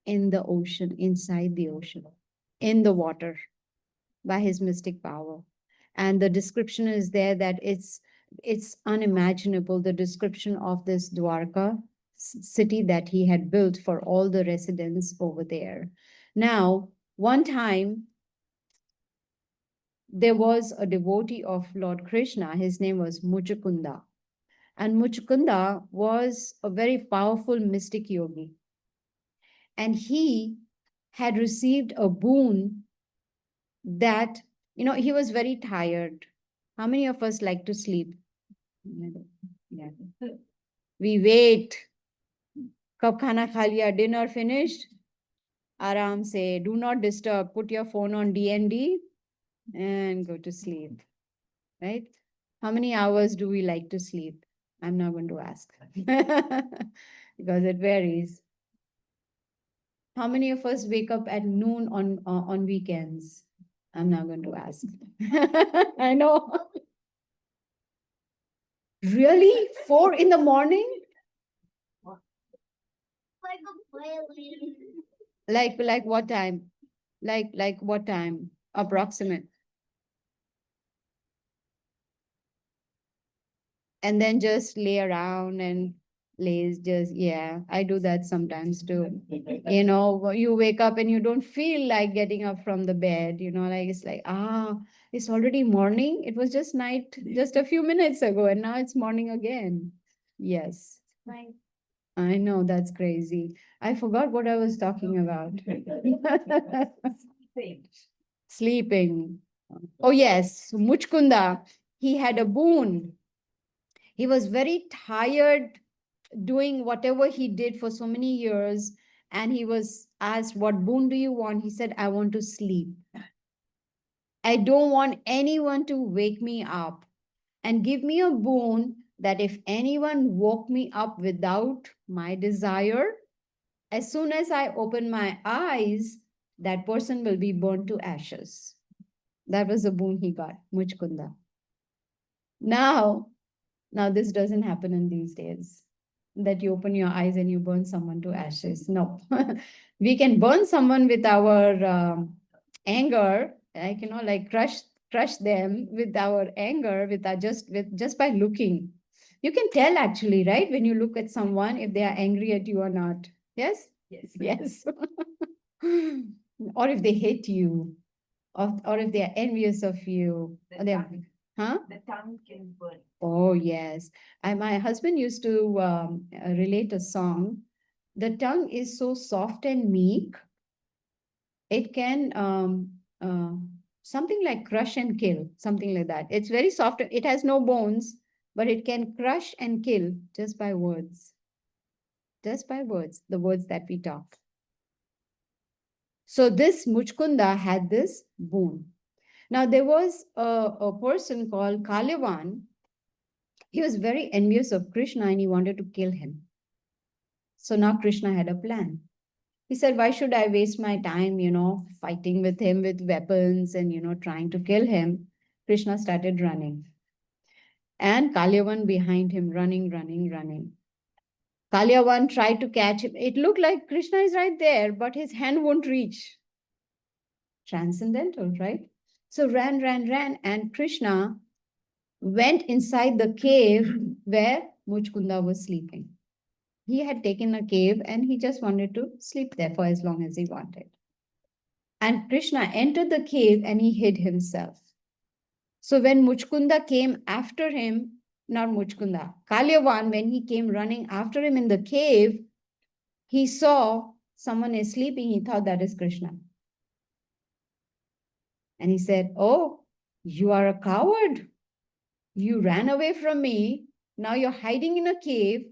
in the ocean, inside the ocean, in the water, by his mystic power. And the description is there that it's unimaginable, the description of this Dwarka city that he had built for all the residents over there. Now, one time, there was a devotee of Lord Krishna. His name was Muchukunda. And Muchukunda was a very powerful mystic yogi. And he had received a boon that, he was very tired. How many of us like to sleep? Yeah. We wait. Kab khana kha liya, dinner finished. Aram se, do not disturb. Put your phone on DND and go to sleep. Right? How many hours do we like to sleep? I'm not going to ask because it varies. How many of us wake up at noon on weekends? I'm not going to ask. I know. Really? 4 in the morning? Like what time? Like what time? Approximate. And then just lay around and laze, just, yeah, I do that sometimes too. You wake up and you don't feel like getting up from the bed, like it's like, it's already morning. It was just night just a few minutes ago and now it's morning again. Yes. Right. I know, that's crazy. I forgot what I was talking about. Sleeping. Oh yes, Muchkunda, he had a boon. He was very tired doing whatever he did for so many years. And he was asked, what boon do you want? He said, I want to sleep. I don't want anyone to wake me up, and give me a boon that if anyone woke me up without my desire, as soon as I open my eyes, that person will be burned to ashes. That was the boon he got, Muchkunda. Now this doesn't happen in these days, that you open your eyes and you burn someone to ashes. No, we can burn someone with our anger, like crush them with our anger, just by looking. You can tell actually, right? When you look at someone, if they are angry at you or not. Yes? Yes. Yes. Or if they hate you, or if they are envious of you. The Or they are, tongue. huh? The tongue can burn. Oh, yes. My husband used to relate a song. The tongue is so soft and meek. It can something like crush and kill, something like that. It's very soft. It has no bones, but it can crush and kill just by words. Just by words, the words that we talk. So this Muchkunda had this boon. Now there was a person called Kalyavan. He was very envious of Krishna and he wanted to kill him. So now Krishna had a plan. He said, why should I waste my time, fighting with him with weapons and, trying to kill him? Krishna started running. And Kalyavan behind him, running, running, running. Kalyavan tried to catch him. It looked like Krishna is right there, but his hand won't reach. Transcendental, right? So ran, and Krishna went inside the cave where Muchkunda was sleeping. He had taken a cave and he just wanted to sleep there for as long as he wanted. And Krishna entered the cave and he hid himself. So when Muchkunda came after him, not Muchkunda, Kalyavan, when he came running after him in the cave, he saw someone is sleeping. He thought that is Krishna. And he said, oh, you are a coward. You ran away from me. Now you're hiding in a cave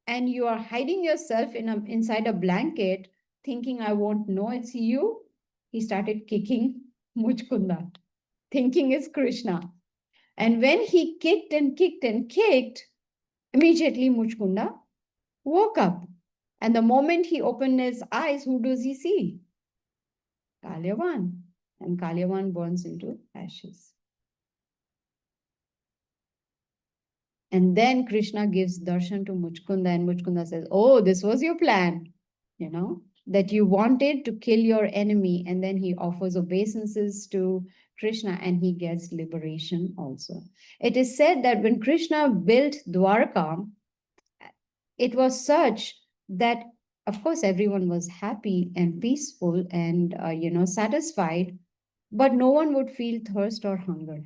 and you are hiding yourself inside a blanket, thinking I won't know it's you. He started kicking Muchkunda, thinking it's Krishna. And when he kicked and kicked and kicked, immediately Muchkunda woke up. And the moment he opened his eyes, who does he see? Kalyavan. And Kalyavan burns into ashes. And then Krishna gives darshan to Muchkunda, and Muchkunda says, oh, this was your plan, that you wanted to kill your enemy. And then he offers obeisances to Krishna and he gets liberation also. It is said that when Krishna built Dwarka, it was such that, of course, everyone was happy and peaceful and, satisfied, but no one would feel thirst or hunger.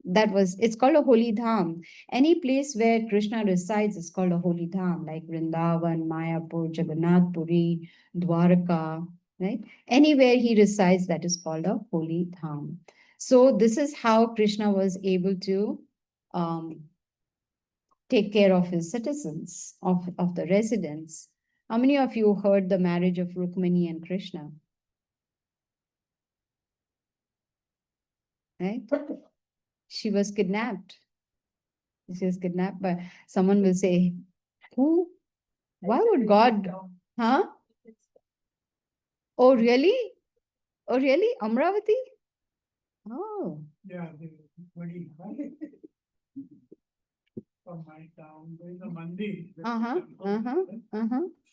It's called a holy dham. Any place where Krishna resides is called a holy dham, like Vrindavan, Mayapur, Jagannath Puri, Dwarka, right? Anywhere he resides, that is called a holy dham. So this is how Krishna was able to take care of his citizens, of the residents. How many of you heard the marriage of Rukmini and Krishna? Right? She was kidnapped. She was kidnapped by someone will say, who? Why would God? Huh? Oh, really? Oh, really? Amravati? Oh. Yeah, very from my town, there is a mandir.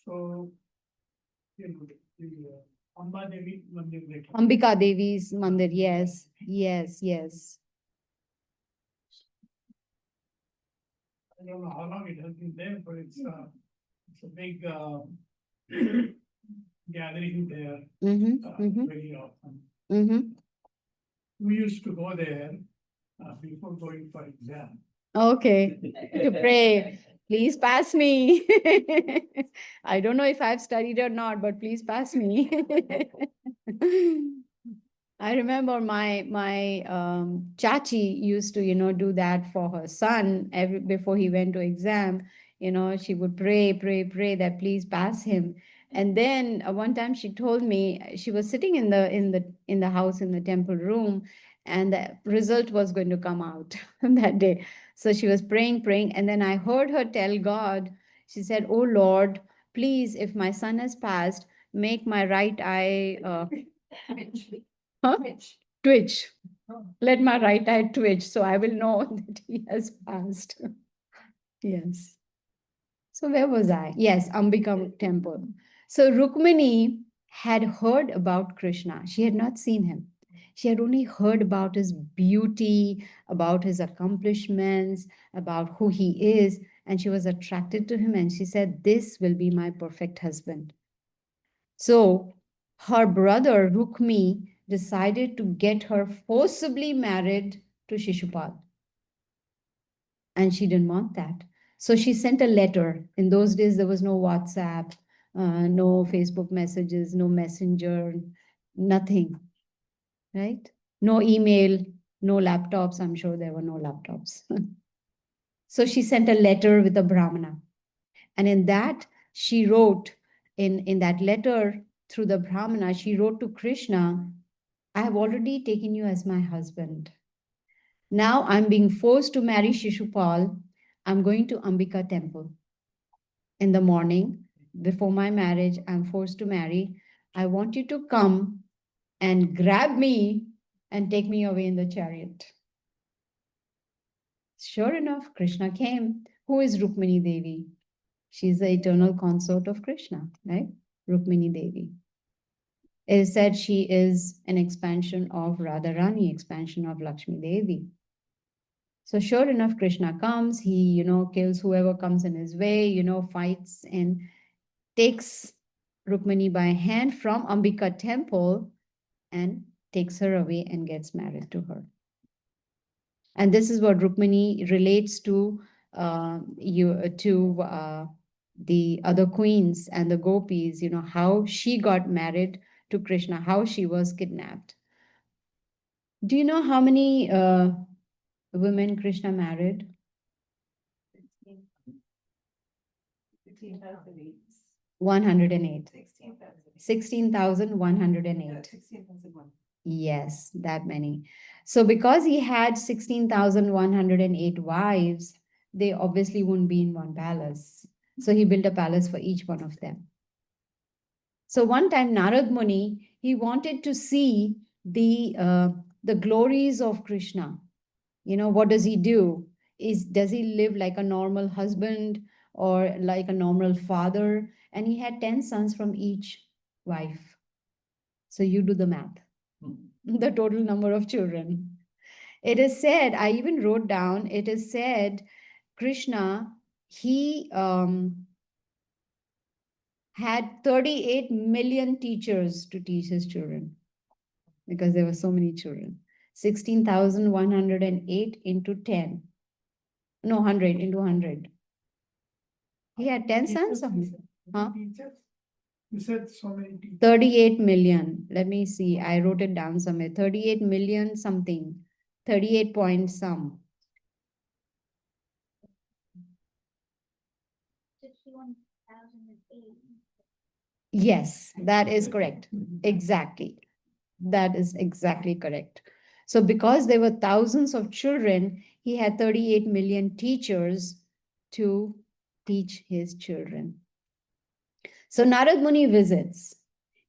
So, the Amba Devi Mandir. Ambika Devi's mandir, yes, yes. I don't know how long it has been there, but it's a big gathering there very often. We used to go there before going for exam. Okay, to pray. Please pass me. I don't know if I've studied or not, but please pass me. I remember my chachi used to, do that for her son before he went to exam. She would pray that please pass him. And then one time she told me she was sitting in the house in the temple room, and the result was going to come out that day. So she was praying, and then I heard her tell God. She said, "Oh Lord, please, if my son has passed, make my right eye." Huh? Twitch. Let my right eye twitch so I will know that he has passed. Yes. So where was I? Yes, Ambika temple. So Rukmini had heard about Krishna. She had not seen him. She had only heard about his beauty, about his accomplishments, about who he is. And she was attracted to him. And she said, this will be my perfect husband. So her brother Rukmi decided to get her forcibly married to Shishupal. And she didn't want that. So she sent a letter. In those days, there was no WhatsApp, no Facebook messages, no Messenger, nothing. right? No email, no laptops. I'm sure there were no laptops. So she sent a letter with a Brahmana. And in that, she wrote, in that letter through the Brahmana, she wrote to Krishna, I have already taken you as my husband. Now I'm being forced to marry Shishupal. I'm going to Ambika temple in the morning. Before my marriage, I'm forced to marry. I want you to come and grab me and take me away in the chariot. Sure enough, Krishna came. Who is Rukmini Devi? She's the eternal consort of Krishna, right? Rukmini Devi. It is said she is an expansion of Radharani, expansion of Lakshmi Devi. So sure enough, Krishna comes, he, kills whoever comes in his way, fights and takes Rukmini by hand from Ambika temple and takes her away and gets married to her. And this is what Rukmini relates to the other queens and the gopis, how she got married to Krishna, how she was kidnapped. Do you know how many women Krishna married? 16,008. 108. 16,000. 16,108. 16,001. Yes, that many. So because he had 16,108 wives, they obviously wouldn't be in one palace. So he built a palace for each one of them. So one time Narad Muni, he wanted to see the glories of Krishna. What does he do? Does he live like a normal husband or like a normal father? And he had 10 sons from each wife. So you do the math. The total number of children. It is said, I even wrote down, it is said, Krishna, he had 38 million teachers to teach his children because there were so many children. 16,108 into 10. No, 100 into 100. He had 10 sons? Huh? You said so many teachers. 38 million. Let me see. I wrote it down somewhere. 38 million something. 38 point some. 61,008. Yes, that is correct. Exactly. That is exactly correct. So because there were thousands of children, he had 38 million teachers to teach his children. So Narad Muni visits.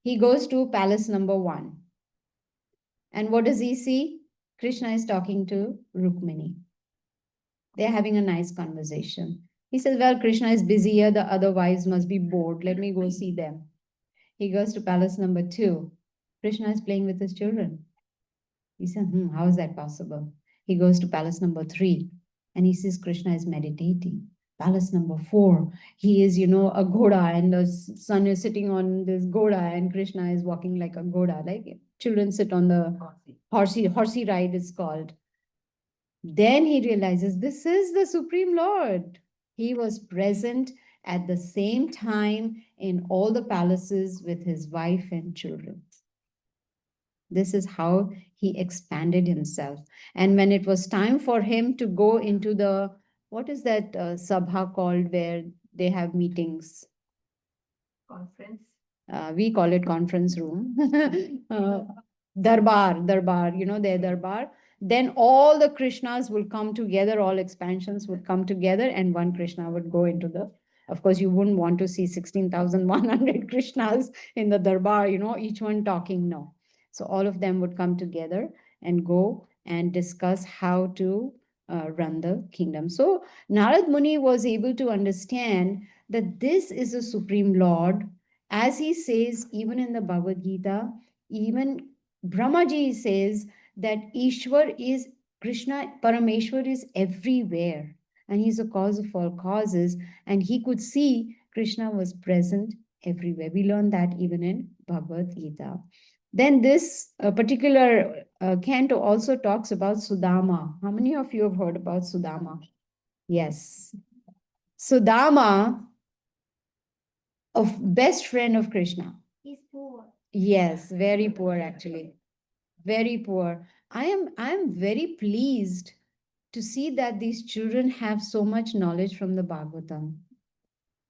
He goes to palace number 1. And what does he see? Krishna is talking to Rukmini. They're having a nice conversation. He says, well, Krishna is busy here. The other wives must be bored. Let me go see them. He goes to palace number 2. Krishna is playing with his children. He said, how is that possible? He goes to palace number 3 and he sees Krishna is meditating. Palace number 4, he is, a ghoda and the son is sitting on this ghoda and Krishna is walking like a ghoda, like children sit on the horsey ride is called. Then he realizes this is the Supreme Lord. He was present at the same time in all the palaces with his wife and children. This is how he expanded himself. And when it was time for him to go into what is that sabha called where they have meetings? Conference. We call it conference room. Darbar, their darbar. Then all the Krishnas will come together, all expansions would come together, and one Krishna would go into of course, you wouldn't want to see 16,100 Krishnas in the darbar, each one talking, no. So all of them would come together and go and discuss how to run the kingdom. So Narad Muni was able to understand that this is a Supreme Lord. As he says, even in the Bhagavad Gita, even Brahmaji says that Ishwar is, Krishna, Parameshwar is everywhere. And he's a cause of all causes. And he could see Krishna was present everywhere. We learn that even in Bhagavad Gita. Then this particular canto also talks about Sudama. How many of you have heard about Sudama? Yes. Sudama, of best friend of Krishna. He's poor. Yes, very poor actually. very poor. I am very pleased to see that these children have so much knowledge from the Bhagavatam.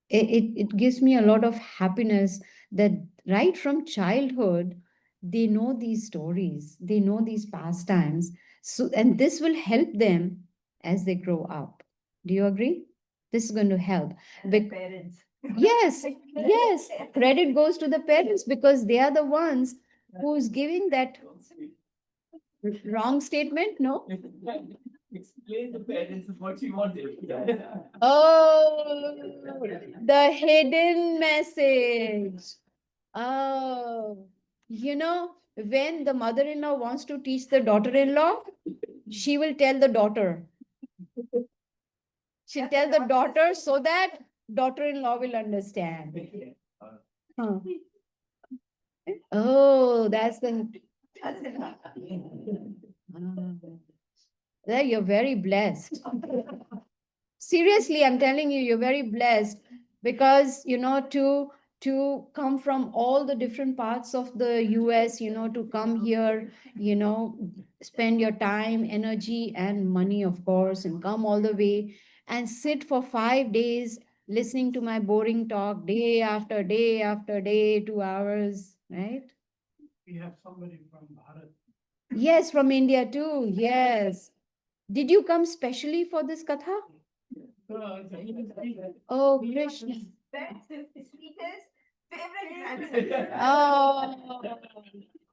It gives me a lot of happiness that right from childhood, they know these stories, they know these pastimes. So, and this will help them as they grow up. Do you agree? This is going to help. Parents. Yes, yes. Credit goes to the parents because they are the ones who's giving that wrong statement. No. Explain the parents what you wanted. Oh, the hidden message. Oh, when the mother-in-law wants to teach the daughter-in-law, she will tell the daughter. She'll tell the daughter so that daughter-in-law will understand. Huh. Oh, that's the. Yeah, you're very blessed. Seriously, I'm telling you, you're very blessed because to come from all the different parts of the US, to come here, spend your time, energy, and money, of course, and come all the way and sit for 5 days listening to my boring talk day after day after day, 2 hours, right? We have somebody from Bharat. Yes, from India too. Yes. Did you come specially for this katha? Oh, Krishna. That's the sweetest favorite grandson. Oh,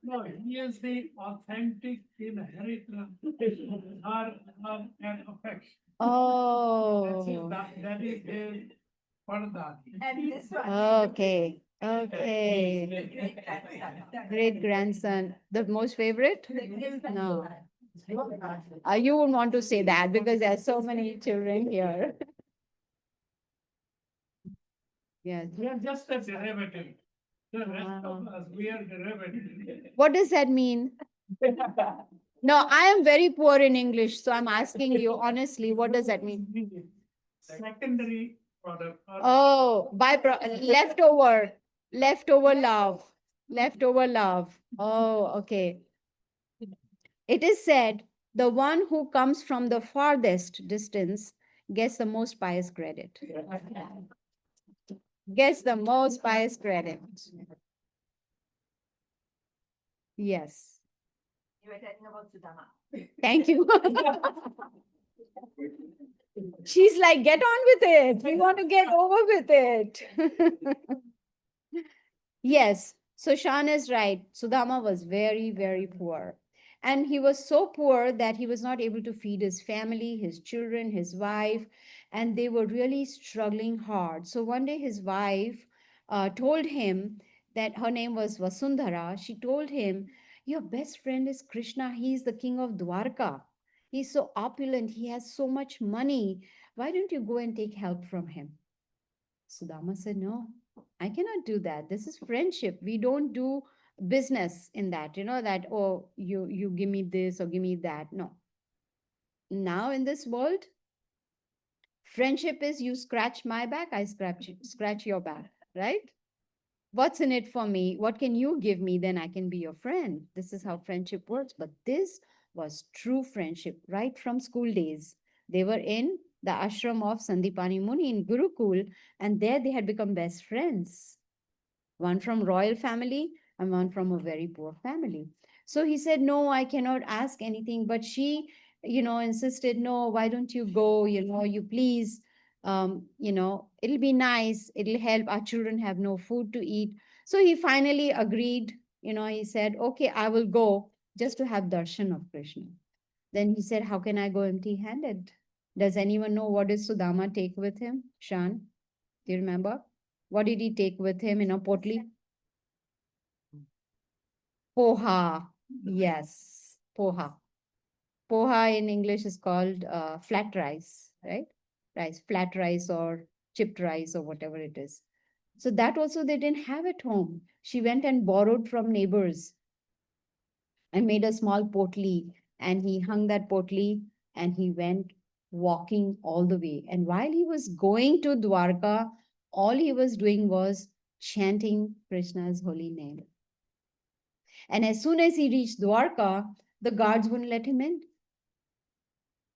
No, he is the authentic inheritor of and affection. oh. That is his Pardadi. And this one. Okay. Okay. Great grandson. Great grandson. The most favorite? No. You wouldn't want to say that because there are so many children here. Yes. We are just a derivative. The rest of Wow. us, we are derivative. What does that mean? No, I am very poor in English, so I'm asking you honestly, what does that mean? Secondary product. Oh, leftover love, leftover love. Oh, okay. It is said the one who comes from the farthest distance gets the most pious credit. Gets the most pious credit. Yes. You were talking about Sudama. Thank you. She's like, get on with it. We want to get over with it. Yes. So Shan is right. Sudama was very, very poor. And he was so poor that he was not able to feed his family, his children, his wife, and they were really struggling hard. So one day his wife told him that her name was Vasundhara. She told him, your best friend is Krishna. He is the king of Dwarka. He's so opulent. He has so much money. Why don't you go and take help from him? Sudama said, no, I cannot do that. This is friendship. We don't do business in that, that, oh, you give me this or give me that. No. Now in this world, friendship is you scratch my back, I scratch your back, right? What's in it for me? What can you give me? Then I can be your friend. This is how friendship works. But this was true friendship right from school days. They were in the ashram of Sandipani Muni in Gurukul, and there they had become best friends. One from royal family and one from a very poor family. So he said, no, I cannot ask anything. But she, insisted, no, why don't you go? You please, it'll be nice. It'll help. Our children have no food to eat. So he finally agreed. He said, okay, I will go just to have darshan of Krishna. Then he said, how can I go empty handed? Does anyone know what did Sudama take with him? Shan, do you remember? What did he take with him in a potli? Poha. Yes, poha. Poha in English is called flat rice, right? Flat rice or chipped rice or whatever it is. So that also they didn't have at home. She went and borrowed from neighbors and made a small potli, and he hung that potli and he went walking all the way. And while he was going to Dwarka, all he was doing was chanting Krishna's holy name. And as soon as he reached Dwarka, the guards wouldn't let him in.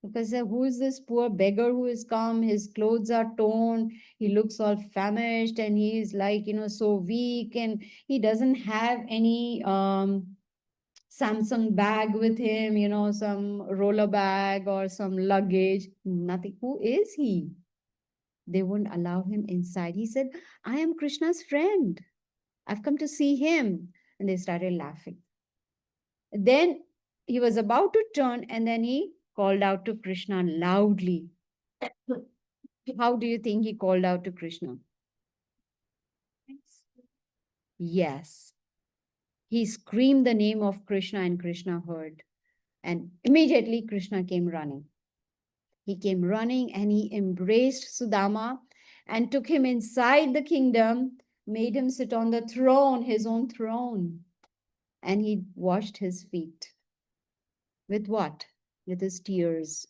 Because who is this poor beggar who has come? His clothes are torn. He looks all famished and he's like, so weak, and he doesn't have any Samsung bag with him, some roller bag or some luggage. Nothing. Who is he? They wouldn't allow him inside. He said, I am Krishna's friend. I've come to see him. And they started laughing. Then he was about to turn and then he called out to Krishna loudly. How do you think he called out to Krishna? Yes. He screamed the name of Krishna and Krishna heard. And immediately Krishna came running. He came running and he embraced Sudama and took him inside the kingdom, made him sit on the throne, his own throne. And he washed his feet. With what? With his tears.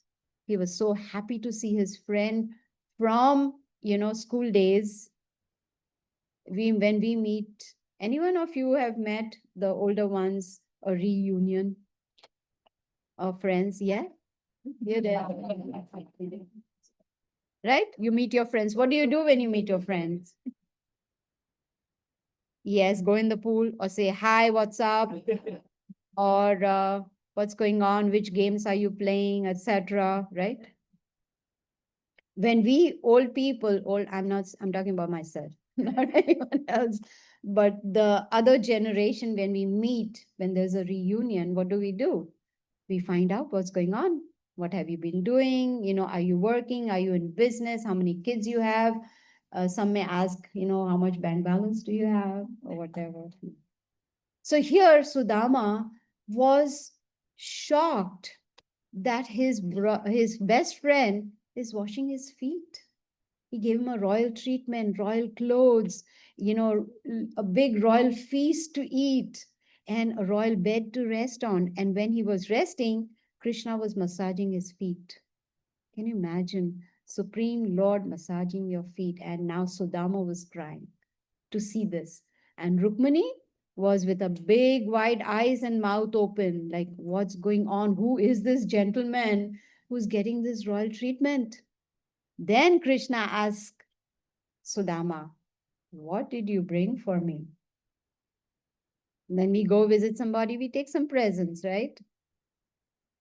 He was so happy to see his friend from, school days. When we meet, any one of you have met the older ones, a reunion of friends? Yeah? You're there. Right? You meet your friends. What do you do when you meet your friends? Yes, go in the pool or say, hi, what's up? Or what's going on? Which games are you playing, etc. Right? When we old people, I'm talking about myself, not anyone else, but the other generation, when we meet, when there's a reunion, what do? We find out what's going on. What have you been doing? Are you working? Are you in business? How many kids you have? Some may ask, how much bank balance do you have or whatever. So here Sudama was shocked that his best friend is washing his feet. He gave him a royal treatment, royal clothes, a big royal feast to eat and a royal bed to rest on. And when he was resting, Krishna was massaging his feet. Can you imagine? Supreme Lord massaging your feet. And now Sudama was crying to see this. And Rukmini was with a big wide eyes and mouth open, like, what's going on? Who is this gentleman who's getting this royal treatment? Then Krishna asked Sudama, what did you bring for me? When we go visit somebody, we take some presents, right?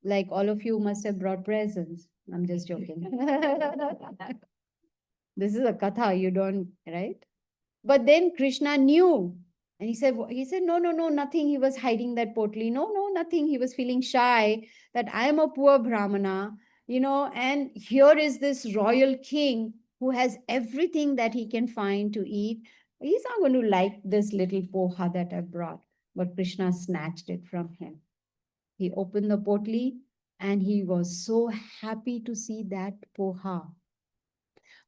Like all of you must have brought presents. I'm just joking. This is a katha, you don't, right? But then Krishna knew. And he said, no, nothing. He was hiding that potli. No, nothing. He was feeling shy that I am a poor Brahmana, and here is this royal king who has everything that he can find to eat. He's not going to like this little poha that I brought. But Krishna snatched it from him. He opened the potli and he was so happy to see that poha.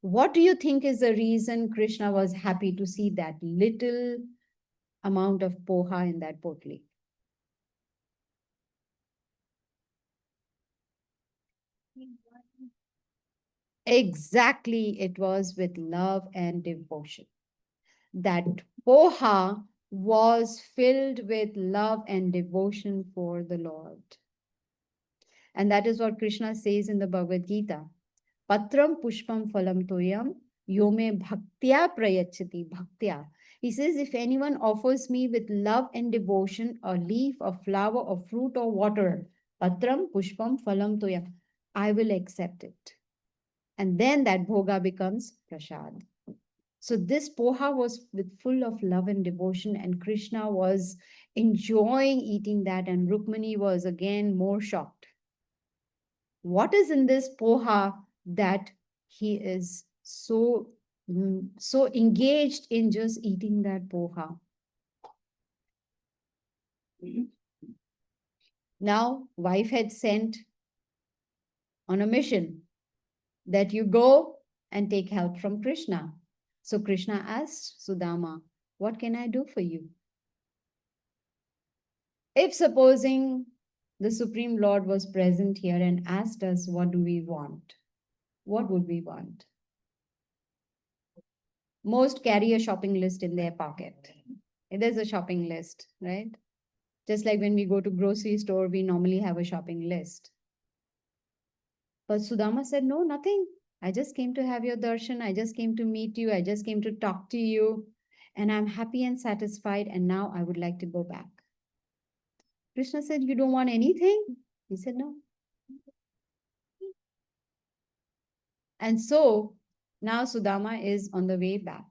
What do you think is the reason Krishna was happy to see that little amount of poha in that potli? Exactly, it was with love and devotion. That poha was filled with love and devotion for the Lord. And that is what Krishna says in the Bhagavad Gita. Patram pushpam phalam toyam yome bhaktya prayachati bhaktya. He says, if anyone offers me with love and devotion a leaf, a flower, a fruit, or water, patram pushpam phalam toyam, I will accept it. And then that bhoga becomes prasad. So this poha was with full of love and devotion, and Krishna was enjoying eating that, and Rukmini was again more shocked. What is in this poha that he is so engaged in just eating that poha? Now, wife had sent on a mission that you go and take help from Krishna. So Krishna asked Sudama, what can I do for you? If supposing the Supreme Lord was present here and asked us, what do we want? What would we want? Most carry a shopping list in their pocket. It is a shopping list, right? Just like when we go to grocery store, we normally have a shopping list. But Sudama said, no, nothing. I just came to have your darshan. I just came to meet you. I just came to talk to you. And I'm happy and satisfied. And now I would like to go back. Krishna said, you don't want anything? He said, no. And so now Sudama is on the way back.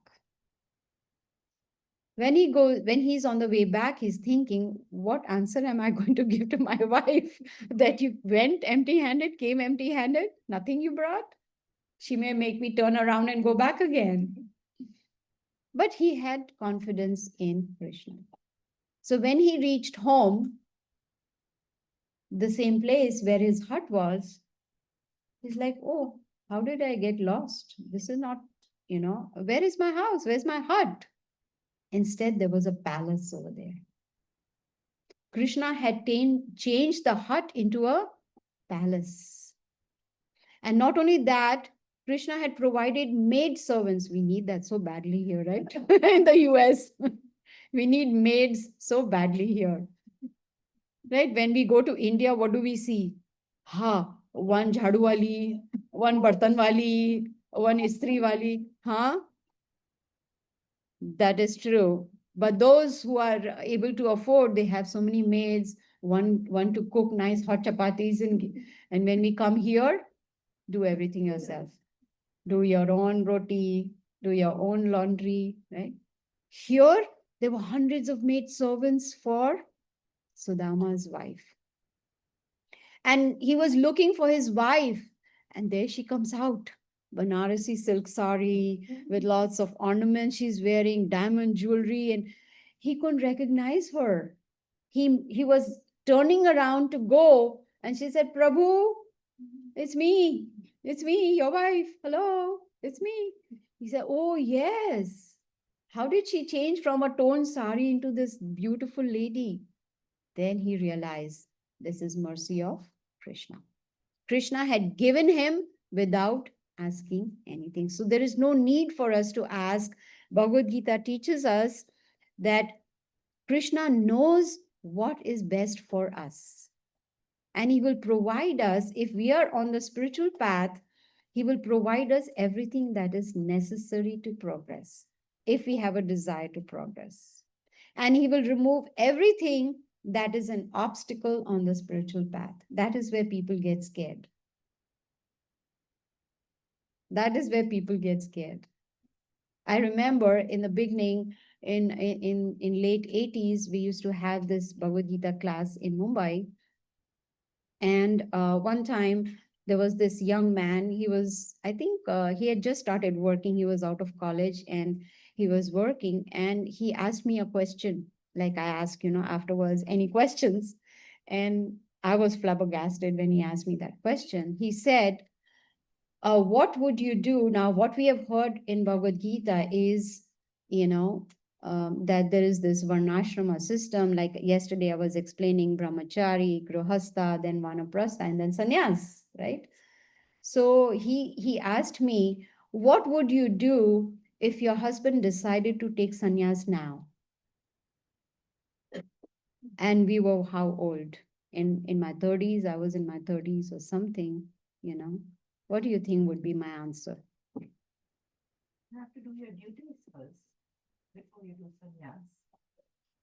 When he's on the way back, he's thinking, what answer am I going to give to my wife that you went empty-handed, came empty-handed, nothing you brought? She may make me turn around and go back again. But he had confidence in Krishna. So when he reached home, the same place where his hut was, he's like, oh, how did I get lost? This is not, where is my house? Where's my hut? Instead, there was a palace over there. Krishna had changed the hut into a palace. And not only that, Krishna had provided maid servants. We need that so badly here, right? In the US. We need maids so badly here. Right? When we go to India, what do we see? One jhadu wali, one bartan wali, one istri wali. That is true. But those who are able to afford, they have so many maids, one to cook nice hot chapatis. And when we come here, do everything yourself. Do your own roti, do your own laundry, right? Here, there were hundreds of maid servants for Sudama's wife. And he was looking for his wife. And there she comes out. Banarasi silk sari with lots of ornaments she's wearing, diamond jewelry, and he couldn't recognize her. He was turning around to go, and she said, Prabhu, it's me, your wife. Hello, it's me. He said, oh, yes. How did she change from a torn sari into this beautiful lady? Then he realized this is mercy of Krishna. Krishna had given him without asking anything. So there is no need for us to ask. Bhagavad Gita teaches us that Krishna knows what is best for us. And he will provide us, if we are on the spiritual path, he will provide us everything that is necessary to progress, if we have a desire to progress. And he will remove everything that is an obstacle on the spiritual path. That is where people get scared. That is where people get scared. I remember in the beginning, in late 80s, we used to have this Bhagavad Gita class in Mumbai. And one time there was this young man, he was, I think he had just started working. He was out of college and he was working, and he asked me a question. Like I asked, afterwards, any questions? And I was flabbergasted when he asked me that question. He said, what would you do? Now, what we have heard in Bhagavad Gita is, that there is this varnashrama system. Like yesterday, I was explaining brahmachari, grihastha, then vanaprastha, and then sannyas, right? So he asked me, what would you do if your husband decided to take sannyas now? And we were how old? In my 30s, I was in my 30s or something, What do you think would be my answer? You have to do your duties first before you do sannyas.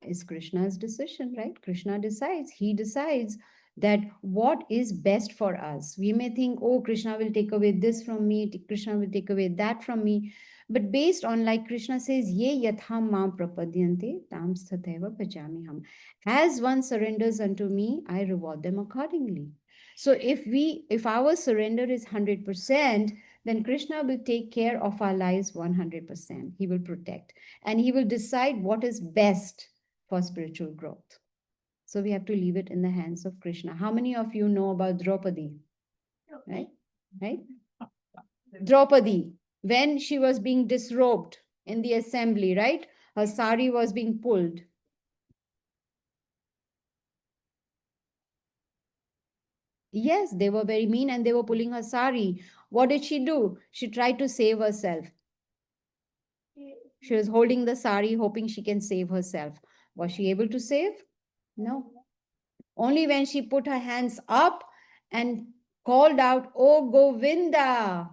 Is Krishna's decision, right? Krishna decides. He decides that what is best for us. We may think, oh, Krishna will take away this from me, Krishna will take away that from me. But based on, like Krishna says, ye yatham ma prapadyante tam sthathaiva bhajamiham. As one surrenders unto me, I reward them accordingly. So if our surrender is 100%, then Krishna will take care of our lives 100%. He will protect and he will decide what is best for spiritual growth. So we have to leave it in the hands of Krishna. How many of you know about Draupadi? Right? Draupadi, when she was being disrobed in the assembly, right? Her sari was being pulled. Yes, they were very mean and they were pulling her sari. What did she do? She tried to save herself. She was holding the sari, hoping she can save herself. Was she able to save? No. Only when she put her hands up and called out, "Oh Govinda,"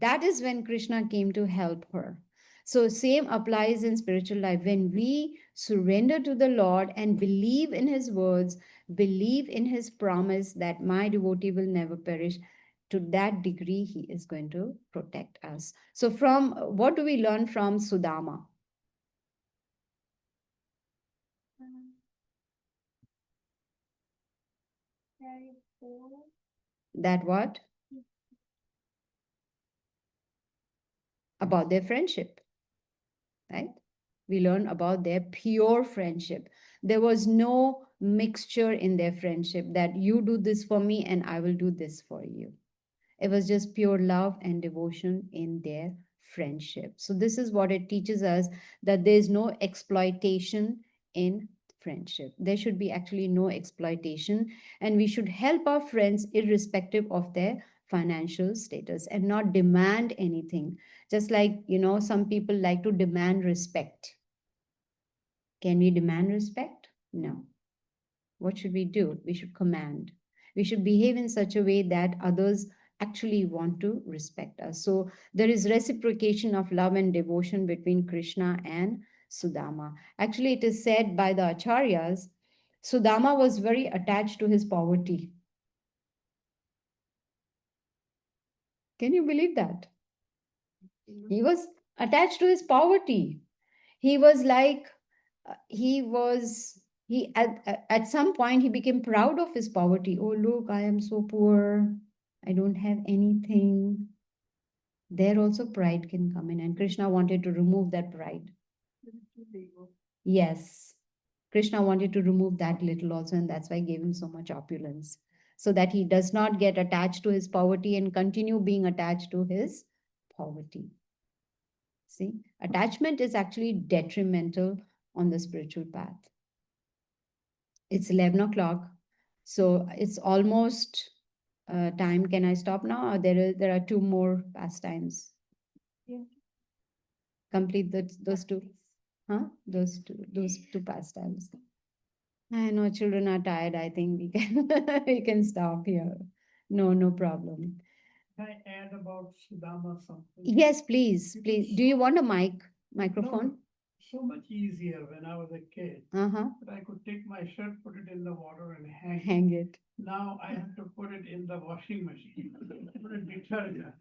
that is when Krishna came to help her. So same applies in spiritual life. When we surrender to the Lord and believe in his words, believe in his promise that my devotee will never perish, to that degree he is going to protect us. So from what do we learn from Sudama? That what? About their friendship, right? We learn about their pure friendship. There was no mixture in their friendship that you do this for me and I will do this for you. It was just pure love and devotion in their friendship. So, this is what it teaches us, that there's no exploitation in friendship. There should be actually no exploitation, and we should help our friends irrespective of their financial status and not demand anything. Just like, some people like to demand respect. Can we demand respect? No. What should we do? We should command. We should behave in such a way that others actually want to respect us. So there is reciprocation of love and devotion between Krishna and Sudama. Actually, it is said by the Acharyas, Sudama was very attached to his poverty. Can you believe that? He was attached to his poverty. He was like, at some point he became proud of his poverty. Oh, look, I am so poor. I don't have anything. There also pride can come in, and Krishna wanted to remove that pride. Yes, Krishna wanted to remove that little also, and that's why he gave him so much opulence, so that he does not get attached to his poverty and continue being attached to his poverty. See, attachment is actually detrimental on the spiritual path. It's 11 o'clock, so it's almost time. Can I stop now, or there are two more pastimes? Yeah. Complete those two. Huh? Those two pastimes. I know children are tired. I think we can we can stop here. No problem. Can I add about Sudama something? Yes, please. Do you want a microphone? So much easier when I was a kid. Uh-huh. That I could take my shirt, put it in the water and hang it. Hang it. Now I have to put it in the washing machine, put it detergent.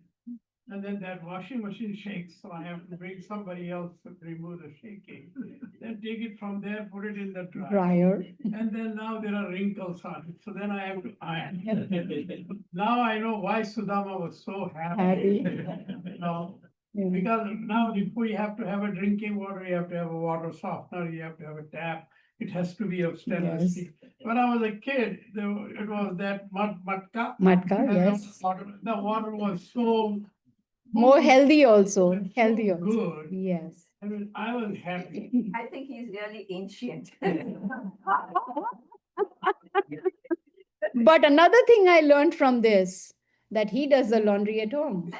And then that washing machine shakes, so I have to bring somebody else to remove the shaking. Then take it from there, put it in the dryer. And then now there are wrinkles on it, so then I have to iron. Now I know why Sudama was so happy. No, Yeah. because now if we have to have a drinking water, you have to have a water softener, you have to have a tap. It has to be of stainless Yes. steel. When I was a kid, it was that matka. Matka, And yes. the water was so More healthy also. and so Healthy also. good. Yes. I mean, I was happy. I think he's really ancient. But another thing I learned from this, that he does the laundry at home.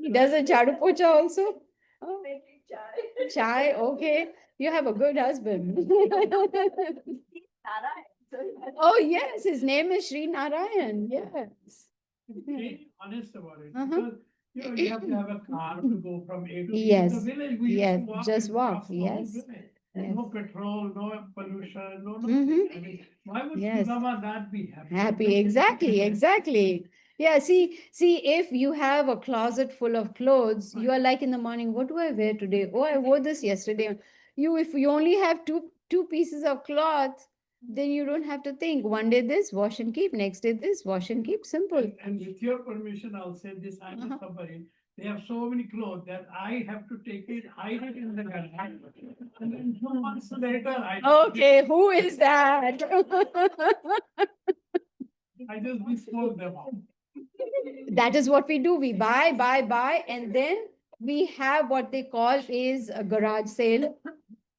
He does a jhadu pocha also. Oh, chai, okay. You have a good husband. Oh, yes, his name is Sri Narayan. Yes. Be honest about it, Uh-huh. because you have to have a car to go from A to B. Yes, In the village, we yes, used to walk. just and walk, cross the whole yes, village. yes. No petrol, no pollution, no Mhm. nothing. I mean, why would Yes. Sudama not be happy? Happy, exactly. Yeah, see, if you have a closet full of clothes, you are like in the morning, what do I wear today? Oh, I wore this yesterday. If you only have two pieces of cloth, then you don't have to think. One day this, wash and keep. Next day this, wash and keep. Simple. And with your permission, I'll say this, I'm a Uh-huh. submarine. They have so many clothes that I have to take it, hide it in the garage. And then 2 months later, Okay, who is that? I just dispose them all. That is what we do. We buy, and then we have what they call is a garage sale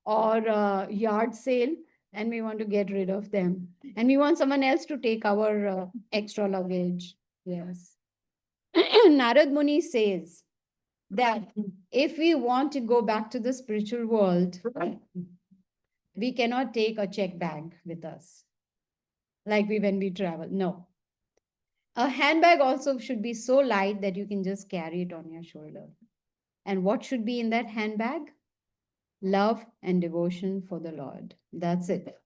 or a yard sale, and we want to get rid of them. And we want someone else to take our extra luggage. Yes. Narad Muni says that if we want to go back to the spiritual world, we cannot take a check bag with us, like when we travel. No. A handbag also should be so light that you can just carry it on your shoulder. And what should be in that handbag? Love and devotion for the Lord. That's it.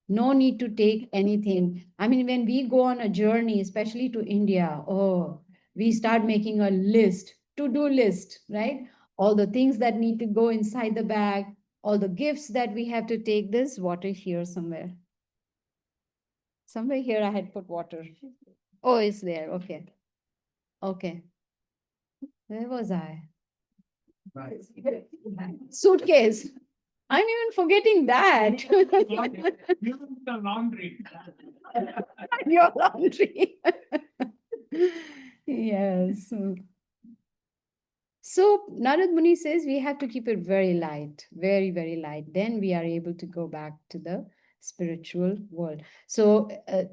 No need to take anything. I mean, when we go on a journey, especially to India, oh, we start making a list, to-do list, right? All the things that need to go inside the bag, all the gifts that we have to take. This water here somewhere. Somewhere here I had put water. Oh, it's there. Okay. Okay. Where was I? Suitcase. I'm even forgetting that. You the laundry. Your laundry. Yes. So Narad Muni says we have to keep it very light, very, very light. Then we are able to go back to the spiritual world. So I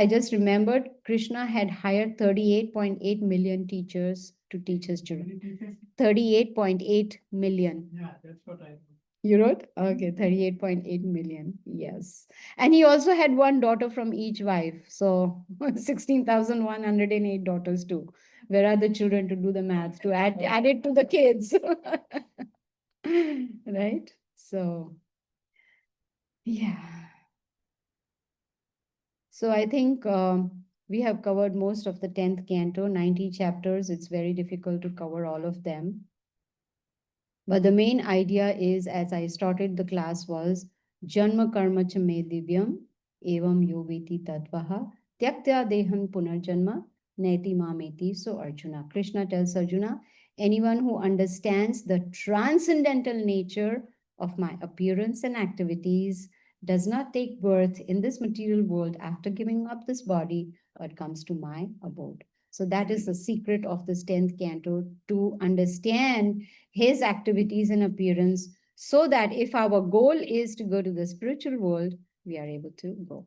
just remembered Krishna had hired 38.8 million teachers to teach his children. 38.8 million. Yeah, that's what I. You wrote? Okay, 38.8 million. Yes. And he also had one daughter from each wife. So 16,108 daughters too. Where are the children to do the math, to add it to the kids? Right? So, yeah. So I think we have covered most of the 10th canto, 90 chapters. It's very difficult to cover all of them. But the main idea is, as I started the class, was Janma Karma cha me divyam evam yoveti tatvaha tyaktya deham punarjanma neti mameti. So Arjuna, Krishna tells Arjuna, anyone who understands the transcendental nature of my appearance and activities does not take birth in this material world after giving up this body, but comes to my abode. So that is the secret of this 10th canto, to understand his activities and appearance, so that if our goal is to go to the spiritual world, we are able to go.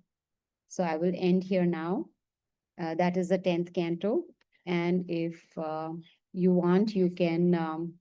So I will end here now. That is the 10th canto. And if you want, you can